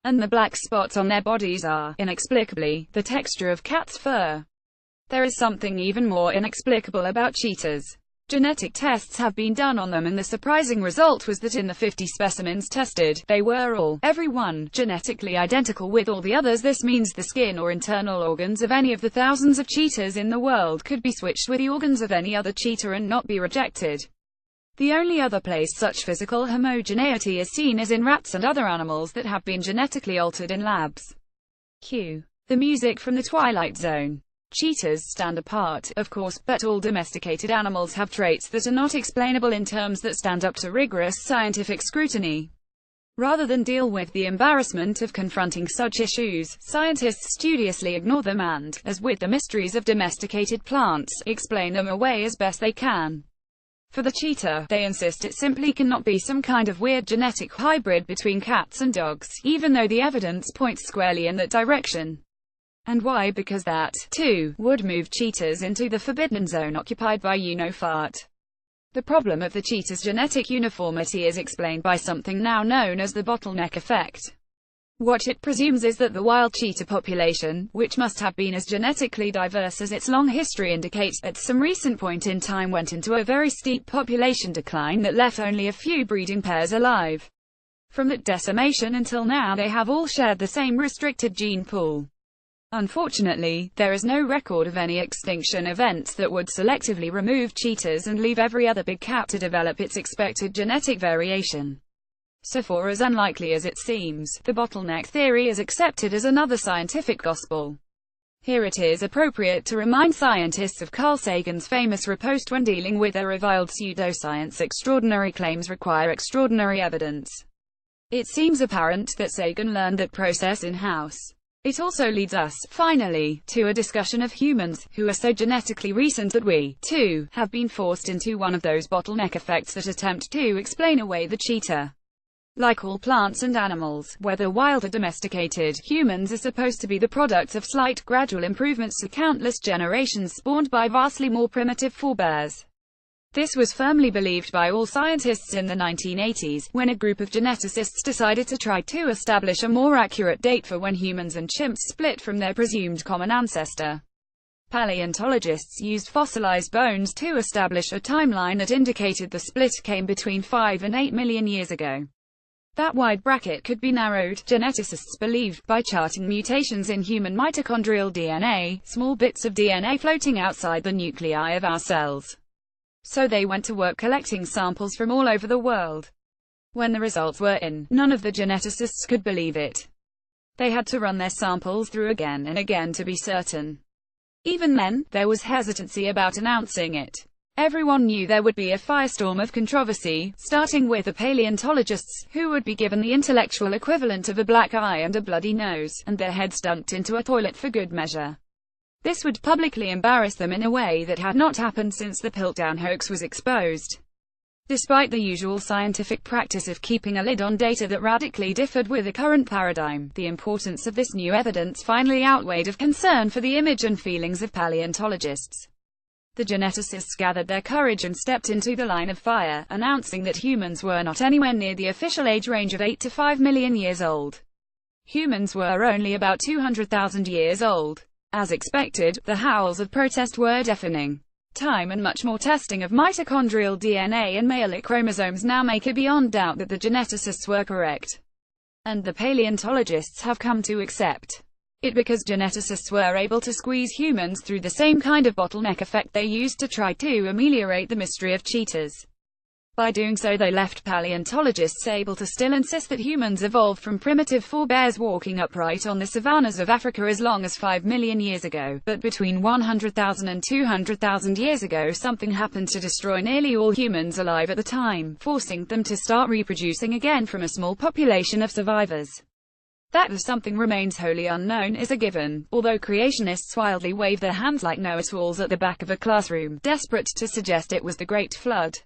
And the black spots on their bodies are, inexplicably, the texture of cat's fur. There is something even more inexplicable about cheetahs. Genetic tests have been done on them, and the surprising result was that in the 50 specimens tested, they were all, every one, genetically identical with all the others. This means the skin or internal organs of any of the thousands of cheetahs in the world could be switched with the organs of any other cheetah and not be rejected. The only other place such physical homogeneity is seen is in rats and other animals that have been genetically altered in labs. Cue the music from the Twilight Zone. Cheetahs stand apart, of course, but all domesticated animals have traits that are not explainable in terms that stand up to rigorous scientific scrutiny. Rather than deal with the embarrassment of confronting such issues, scientists studiously ignore them and, as with the mysteries of domesticated plants, explain them away as best they can. For the cheetah, they insist it simply cannot be some kind of weird genetic hybrid between cats and dogs, even though the evidence points squarely in that direction. And why? Because that, too, would move cheetahs into the forbidden zone occupied by you-know-fart. The problem of the cheetah's genetic uniformity is explained by something now known as the bottleneck effect. What it presumes is that the wild cheetah population, which must have been as genetically diverse as its long history indicates, at some recent point in time went into a very steep population decline that left only a few breeding pairs alive. From that decimation until now they have all shared the same restricted gene pool. Unfortunately, there is no record of any extinction events that would selectively remove cheetahs and leave every other big cat to develop its expected genetic variation. So for as unlikely as it seems, the bottleneck theory is accepted as another scientific gospel. Here it is appropriate to remind scientists of Carl Sagan's famous riposte when dealing with their reviled pseudoscience: extraordinary claims require extraordinary evidence. It seems apparent that Sagan learned that process in-house. It also leads us, finally, to a discussion of humans, who are so genetically recent that we, too, have been forced into one of those bottleneck effects that attempt to explain away the cheetah. Like all plants and animals, whether wild or domesticated, humans are supposed to be the product of slight, gradual improvements to countless generations spawned by vastly more primitive forebears. This was firmly believed by all scientists in the 1980s, when a group of geneticists decided to try to establish a more accurate date for when humans and chimps split from their presumed common ancestor. Paleontologists used fossilized bones to establish a timeline that indicated the split came between 5 and 8 million years ago. That wide bracket could be narrowed, geneticists believed, by charting mutations in human mitochondrial DNA, small bits of DNA floating outside the nuclei of our cells. So they went to work collecting samples from all over the world. When the results were in, none of the geneticists could believe it. They had to run their samples through again and again to be certain. Even then, there was hesitancy about announcing it. Everyone knew there would be a firestorm of controversy, starting with the paleontologists, who would be given the intellectual equivalent of a black eye and a bloody nose, and their heads dunked into a toilet for good measure. This would publicly embarrass them in a way that had not happened since the Piltdown hoax was exposed. Despite the usual scientific practice of keeping a lid on data that radically differed with the current paradigm, the importance of this new evidence finally outweighed of concern for the image and feelings of paleontologists. The geneticists gathered their courage and stepped into the line of fire, announcing that humans were not anywhere near the official age range of 8 to 5 million years old. Humans were only about 200,000 years old. As expected, the howls of protest were deafening. Time and much more testing of mitochondrial DNA and male chromosomes now make it beyond doubt that the geneticists were correct. And the paleontologists have come to accept it because geneticists were able to squeeze humans through the same kind of bottleneck effect they used to try to ameliorate the mystery of cheetahs. By doing so, they left paleontologists able to still insist that humans evolved from primitive forebears walking upright on the savannas of Africa as long as 5 million years ago, but between 100,000 and 200,000 years ago something happened to destroy nearly all humans alive at the time, forcing them to start reproducing again from a small population of survivors. That the something remains wholly unknown is a given, although creationists wildly wave their hands like know-it-alls at the back of a classroom, desperate to suggest it was the Great Flood.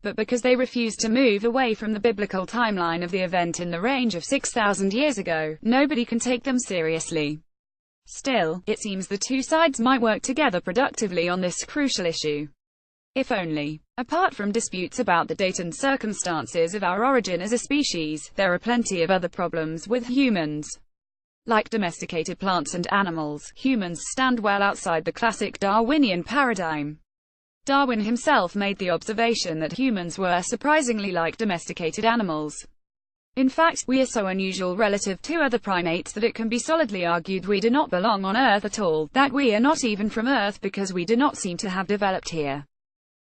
But because they refuse to move away from the biblical timeline of the event in the range of 6,000 years ago, nobody can take them seriously. Still, it seems the two sides might work together productively on this crucial issue. If only. Apart from disputes about the date and circumstances of our origin as a species, there are plenty of other problems with humans. Like domesticated plants and animals, humans stand well outside the classic Darwinian paradigm. Darwin himself made the observation that humans were surprisingly like domesticated animals. In fact, we are so unusual relative to other primates that it can be solidly argued we do not belong on Earth at all, that we are not even from Earth because we do not seem to have developed here.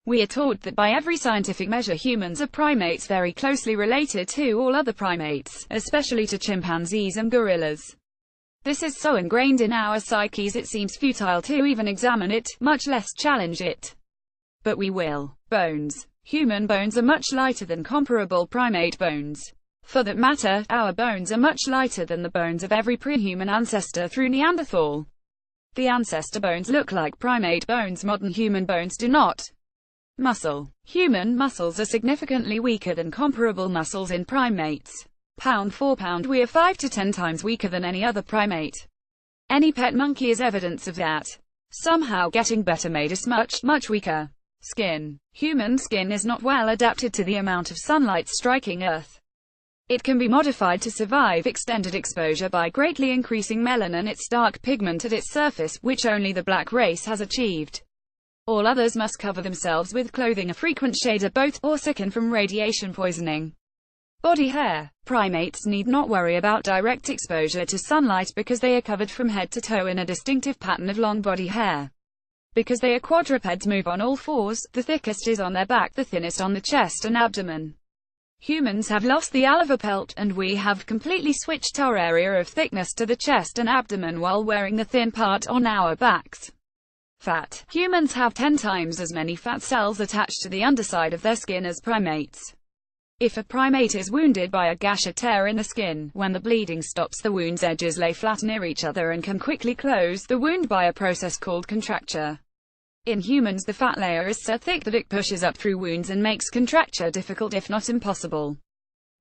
We are taught that by every scientific measure humans are primates very closely related to all other primates, especially to chimpanzees and gorillas. This is so ingrained in our psyches it seems futile to even examine it, much less challenge it. But we will. Bones. Human bones are much lighter than comparable primate bones. For that matter, our bones are much lighter than the bones of every pre-human ancestor through Neanderthal. The ancestor bones look like primate bones, modern human bones do not. Muscle. Human muscles are significantly weaker than comparable muscles in primates. Pound for pound, we are 5 to 10 times weaker than any other primate. Any pet monkey is evidence of that. Somehow getting better made us much weaker. Skin. Human skin is not well adapted to the amount of sunlight striking Earth. It can be modified to survive extended exposure by greatly increasing melanin, its dark pigment at its surface, which only the black race has achieved. All others must cover themselves with clothing a frequent shade of both, or sicken from radiation poisoning. Body hair. Primates need not worry about direct exposure to sunlight because they are covered from head to toe in a distinctive pattern of long body hair. Because they are quadrupeds, move on all fours, the thickest is on their back, the thinnest on the chest and abdomen. Humans have lost the aliva pelt, and we have completely switched our area of thickness to the chest and abdomen while wearing the thin part on our backs. Fat. Humans have 10 times as many fat cells attached to the underside of their skin as primates. If a primate is wounded by a gash or tear in the skin, when the bleeding stops, the wound's edges lay flat near each other and can quickly close the wound by a process called contracture. In humans, the fat layer is so thick that it pushes up through wounds and makes contracture difficult if not impossible.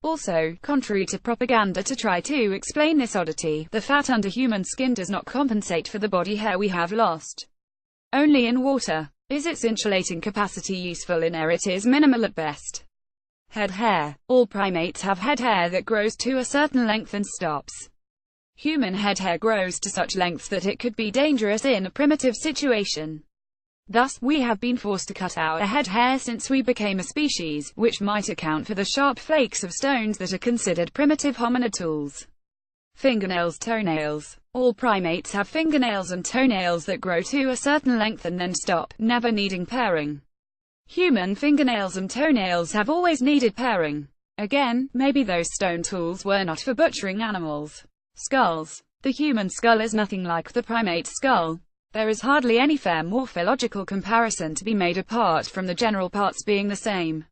Also, contrary to propaganda to try to explain this oddity, the fat under human skin does not compensate for the body hair we have lost. Only in water is its insulating capacity useful. In air it is minimal at best. Head hair. All primates have head hair that grows to a certain length and stops. Human head hair grows to such lengths that it could be dangerous in a primitive situation. Thus, we have been forced to cut our head hair since we became a species, which might account for the sharp flakes of stones that are considered primitive hominid tools. Fingernails, toenails. All primates have fingernails and toenails that grow to a certain length and then stop, never needing paring. Human fingernails and toenails have always needed paring. Again, maybe those stone tools were not for butchering animals. Skulls. The human skull is nothing like the primate skull. There is hardly any fair morphological comparison to be made apart from the general parts being the same.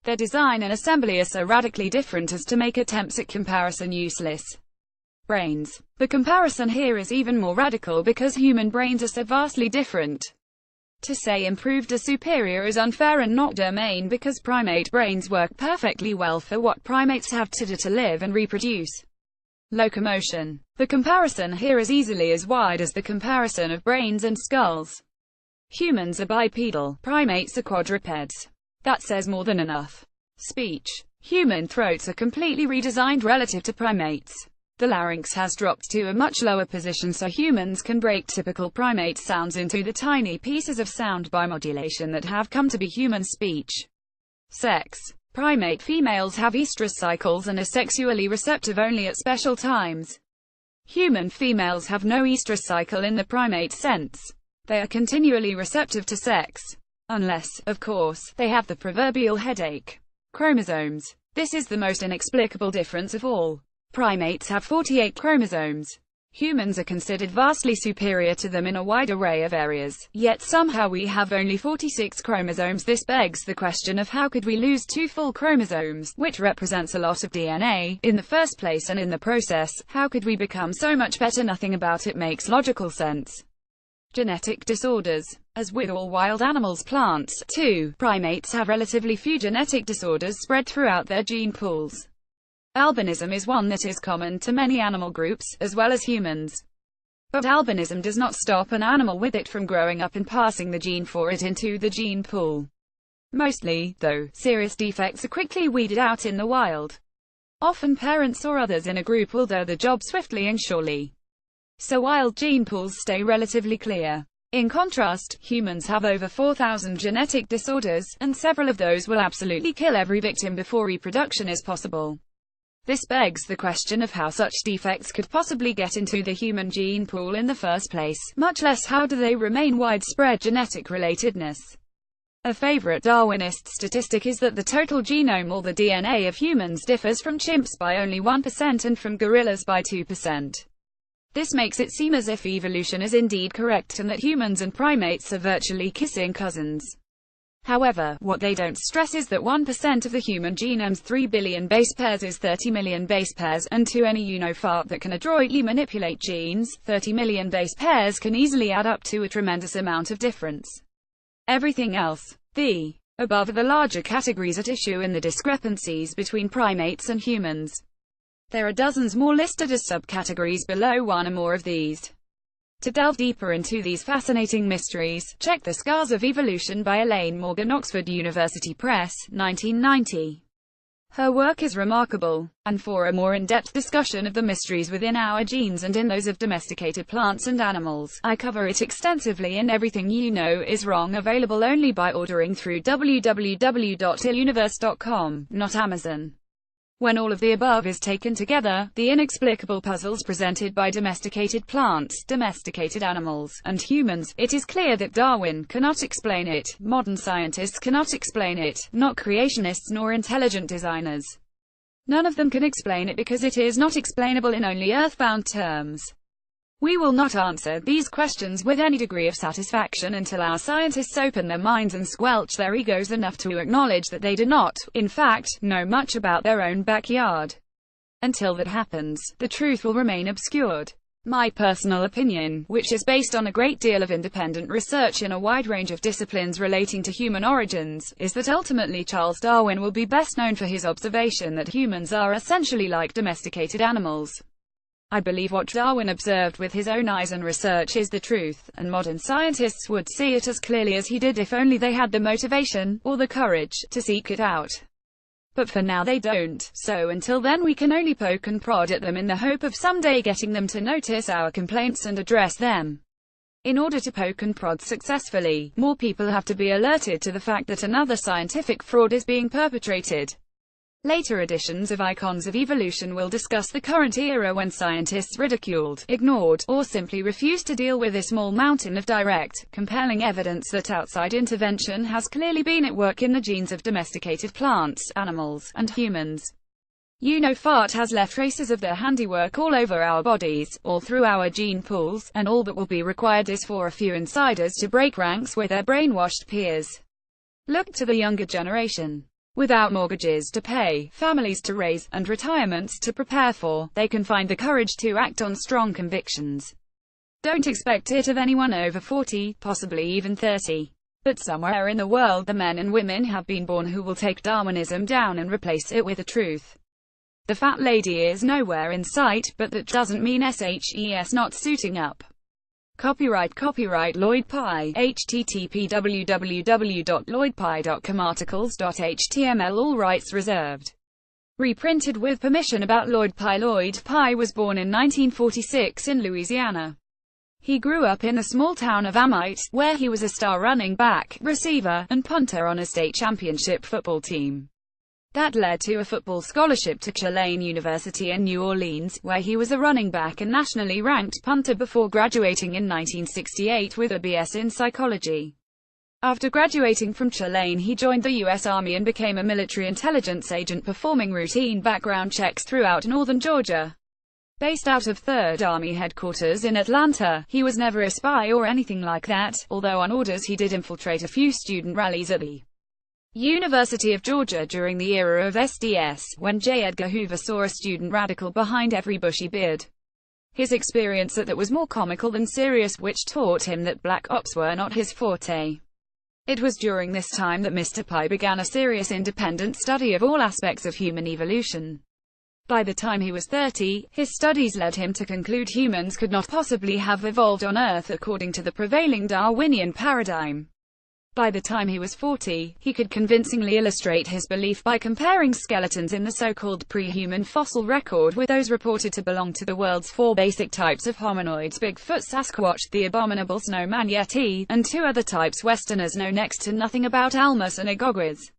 Their design and assembly are so radically different as to make attempts at comparison useless. Brains. The comparison here is even more radical because human brains are so vastly different. To say improved or superior is unfair and not germane because primate brains work perfectly well for what primates have to do to live and reproduce. Locomotion. The comparison here is easily as wide as the comparison of brains and skulls. Humans are bipedal, primates are quadrupeds. That says more than enough. Speech. Human throats are completely redesigned relative to primates. The larynx has dropped to a much lower position so humans can break typical primate sounds into the tiny pieces of sound by modulation that have come to be human speech. Sex. Primate females have estrous cycles and are sexually receptive only at special times. Human females have no estrous cycle in the primate sense. They are continually receptive to sex. Unless, of course, they have the proverbial headache. Chromosomes. This is the most inexplicable difference of all. Primates have 48 chromosomes. Humans are considered vastly superior to them in a wide array of areas, yet somehow we have only 46 chromosomes. This begs the question of how could we lose 2 full chromosomes, which represents a lot of DNA, in the first place, and in the process, how could we become so much better? Nothing about it makes logical sense. Genetic disorders. As with all wild animals, plants, too, primates have relatively few genetic disorders spread throughout their gene pools. Albinism is one that is common to many animal groups, as well as humans. But albinism does not stop an animal with it from growing up and passing the gene for it into the gene pool. Mostly, though, serious defects are quickly weeded out in the wild. Often parents or others in a group will do the job swiftly and surely. So wild gene pools stay relatively clear. In contrast, humans have over 4,000 genetic disorders, and several of those will absolutely kill every victim before reproduction is possible. This begs the question of how such defects could possibly get into the human gene pool in the first place, much less how do they remain widespread genetic relatedness. A favorite Darwinist statistic is that the total genome or the DNA of humans differs from chimps by only 1% and from gorillas by 2%. This makes it seem as if evolution is indeed correct and that humans and primates are virtually kissing cousins. However, what they don't stress is that 1% of the human genome's 3 billion base pairs is 30 million base pairs, and to any fart that can adroitly manipulate genes, 30 million base pairs can easily add up to a tremendous amount of difference. Everything else, the above, are the larger categories at issue in the discrepancies between primates and humans. There are dozens more listed as subcategories below, one or more of these. To delve deeper into these fascinating mysteries, check The Scars of Evolution by Elaine Morgan, Oxford University Press, 1990. Her work is remarkable, and for a more in-depth discussion of the mysteries within our genes and in those of domesticated plants and animals, I cover it extensively in Everything You Know Is Wrong, available only by ordering through www.iluniverse.com, not Amazon. When all of the above is taken together, the inexplicable puzzles presented by domesticated plants, domesticated animals, and humans, it is clear that Darwin cannot explain it, modern scientists cannot explain it, not creationists nor intelligent designers. None of them can explain it because it is not explainable in only earthbound terms. We will not answer these questions with any degree of satisfaction until our scientists open their minds and squelch their egos enough to acknowledge that they do not, in fact, know much about their own backyard. Until that happens, the truth will remain obscured. My personal opinion, which is based on a great deal of independent research in a wide range of disciplines relating to human origins, is that ultimately Charles Darwin will be best known for his observation that humans are essentially like domesticated animals. I believe what Darwin observed with his own eyes and research is the truth, and modern scientists would see it as clearly as he did if only they had the motivation, or the courage, to seek it out. But for now they don't, so until then we can only poke and prod at them in the hope of someday getting them to notice our complaints and address them. In order to poke and prod successfully, more people have to be alerted to the fact that another scientific fraud is being perpetrated. Later editions of Icons of Evolution will discuss the current era when scientists ridiculed, ignored, or simply refused to deal with a small mountain of direct, compelling evidence that outside intervention has clearly been at work in the genes of domesticated plants, animals, and humans. Fart has left traces of their handiwork all over our bodies, all through our gene pools, and all that will be required is for a few insiders to break ranks with their brainwashed peers. Look to the younger generation. Without mortgages to pay, families to raise, and retirements to prepare for, they can find the courage to act on strong convictions. Don't expect it of anyone over 40, possibly even 30. But somewhere in the world the men and women have been born who will take Darwinism down and replace it with the truth. The fat lady is nowhere in sight, but that doesn't mean SHES not suiting up. Copyright Lloyd Pye, http www.lloydpye.com articles.html all rights reserved. Reprinted with permission about Lloyd Pye. Lloyd Pye was born in 1946 in Louisiana. He grew up in the small town of Amite, where he was a star running back, receiver, and punter on a state championship football team. That led to a football scholarship to Tulane University in New Orleans, where he was a running back and nationally ranked punter before graduating in 1968 with a BS in psychology. After graduating from Tulane, he joined the U.S. Army and became a military intelligence agent performing routine background checks throughout northern Georgia. Based out of 3rd Army Headquarters in Atlanta, he was never a spy or anything like that, although on orders he did infiltrate a few student rallies at the University of Georgia during the era of SDS, when J. Edgar Hoover saw a student radical behind every bushy beard. His experience at that was more comical than serious, which taught him that black ops were not his forte. It was during this time that Mr. Pye began a serious independent study of all aspects of human evolution. By the time he was 30, his studies led him to conclude humans could not possibly have evolved on Earth according to the prevailing Darwinian paradigm. By the time he was 40, he could convincingly illustrate his belief by comparing skeletons in the so-called pre-human fossil record with those reported to belong to the world's 4 basic types of hominoids: Bigfoot, Sasquatch, the abominable snowman Yeti, and 2 other types Westerners know next to nothing about: Almas and Agogwas.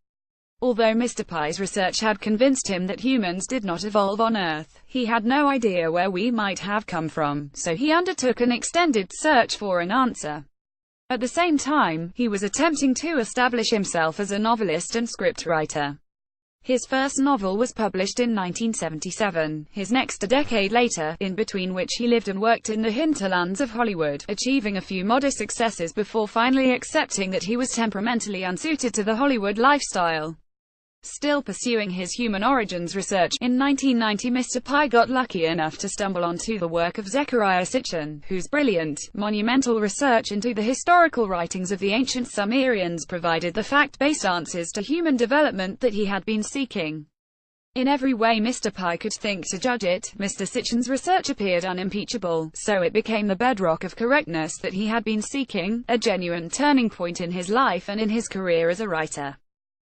Although Mr. Pye's research had convinced him that humans did not evolve on Earth, he had no idea where we might have come from, so he undertook an extended search for an answer. At the same time, he was attempting to establish himself as a novelist and scriptwriter. His first novel was published in 1977, his next a decade later, in between which he lived and worked in the hinterlands of Hollywood, achieving a few modest successes before finally accepting that he was temperamentally unsuited to the Hollywood lifestyle. Still pursuing his human origins research, in 1990 Mr. Pye got lucky enough to stumble onto the work of Zecharia Sitchin, whose brilliant, monumental research into the historical writings of the ancient Sumerians provided the fact-based answers to human development that he had been seeking. In every way Mr. Pye could think to judge it, Mr. Sitchin's research appeared unimpeachable, so it became the bedrock of correctness that he had been seeking, a genuine turning point in his life and in his career as a writer.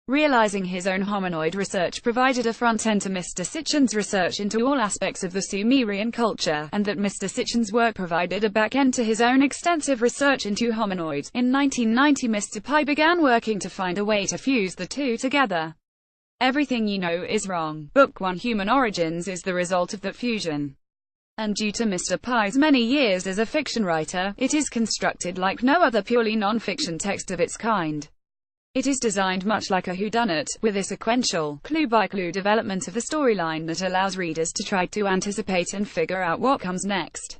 Realizing his own hominoid research provided a front-end to Mr. Sitchin's research into all aspects of the Sumerian culture, and that Mr. Sitchin's work provided a back-end to his own extensive research into hominoids. In 1990 Mr. Pye began working to find a way to fuse the two together. Everything You Know Is Wrong, Book 1 Human Origins is the result of that fusion. And due to Mr. Pye's many years as a fiction writer, it is constructed like no other purely non-fiction text of its kind. It is designed much like a whodunit, with a sequential, clue-by-clue development of the storyline that allows readers to try to anticipate and figure out what comes next.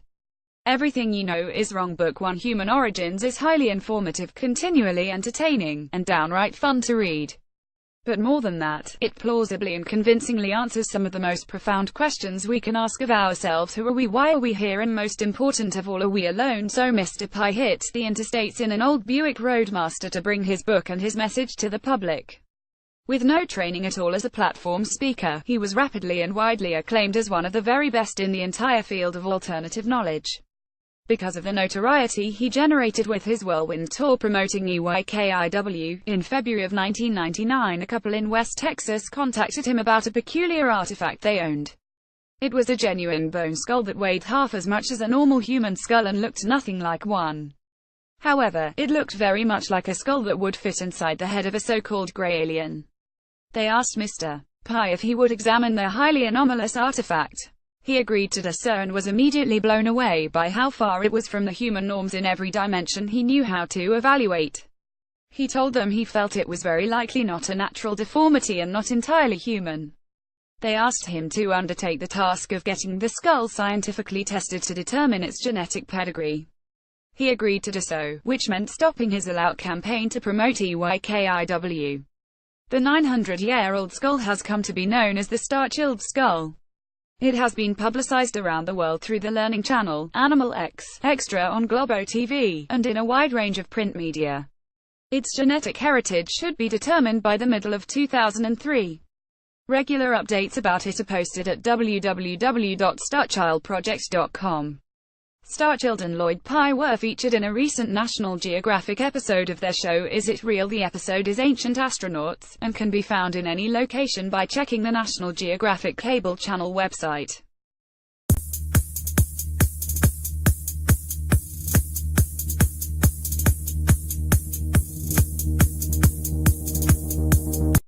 Everything You Know Is Wrong Book 1 Human Origins is highly informative, continually entertaining, and downright fun to read. But more than that, it plausibly and convincingly answers some of the most profound questions we can ask of ourselves. Who are we? Why are we here? And most important of all, are we alone? So Mr. Pye hit the interstates in an old Buick Roadmaster to bring his book and his message to the public. With no training at all as a platform speaker, he was rapidly and widely acclaimed as one of the very best in the entire field of alternative knowledge. Because of the notoriety he generated with his whirlwind tour promoting EYKIW, in February of 1999 a couple in West Texas contacted him about a peculiar artifact they owned. It was a genuine bone skull that weighed half as much as a normal human skull and looked nothing like one. However, it looked very much like a skull that would fit inside the head of a so-called grey alien. They asked Mr. Pi if he would examine their highly anomalous artifact. He agreed to do so and was immediately blown away by how far it was from the human norms in every dimension he knew how to evaluate. He told them he felt it was very likely not a natural deformity and not entirely human. They asked him to undertake the task of getting the skull scientifically tested to determine its genetic pedigree. He agreed to do so, which meant stopping his all-out campaign to promote EYKIW. The 900-year-old skull has come to be known as the Starchild skull. It has been publicized around the world through the Learning Channel, Animal X, Extra on Globo TV, and in a wide range of print media. Its genetic heritage should be determined by the middle of 2003. Regular updates about it are posted at www.starchildproject.com. Starchild and Lloyd Pye were featured in a recent National Geographic episode of their show Is It Real? The episode is Ancient Astronauts, and can be found in any location by checking the National Geographic cable channel website.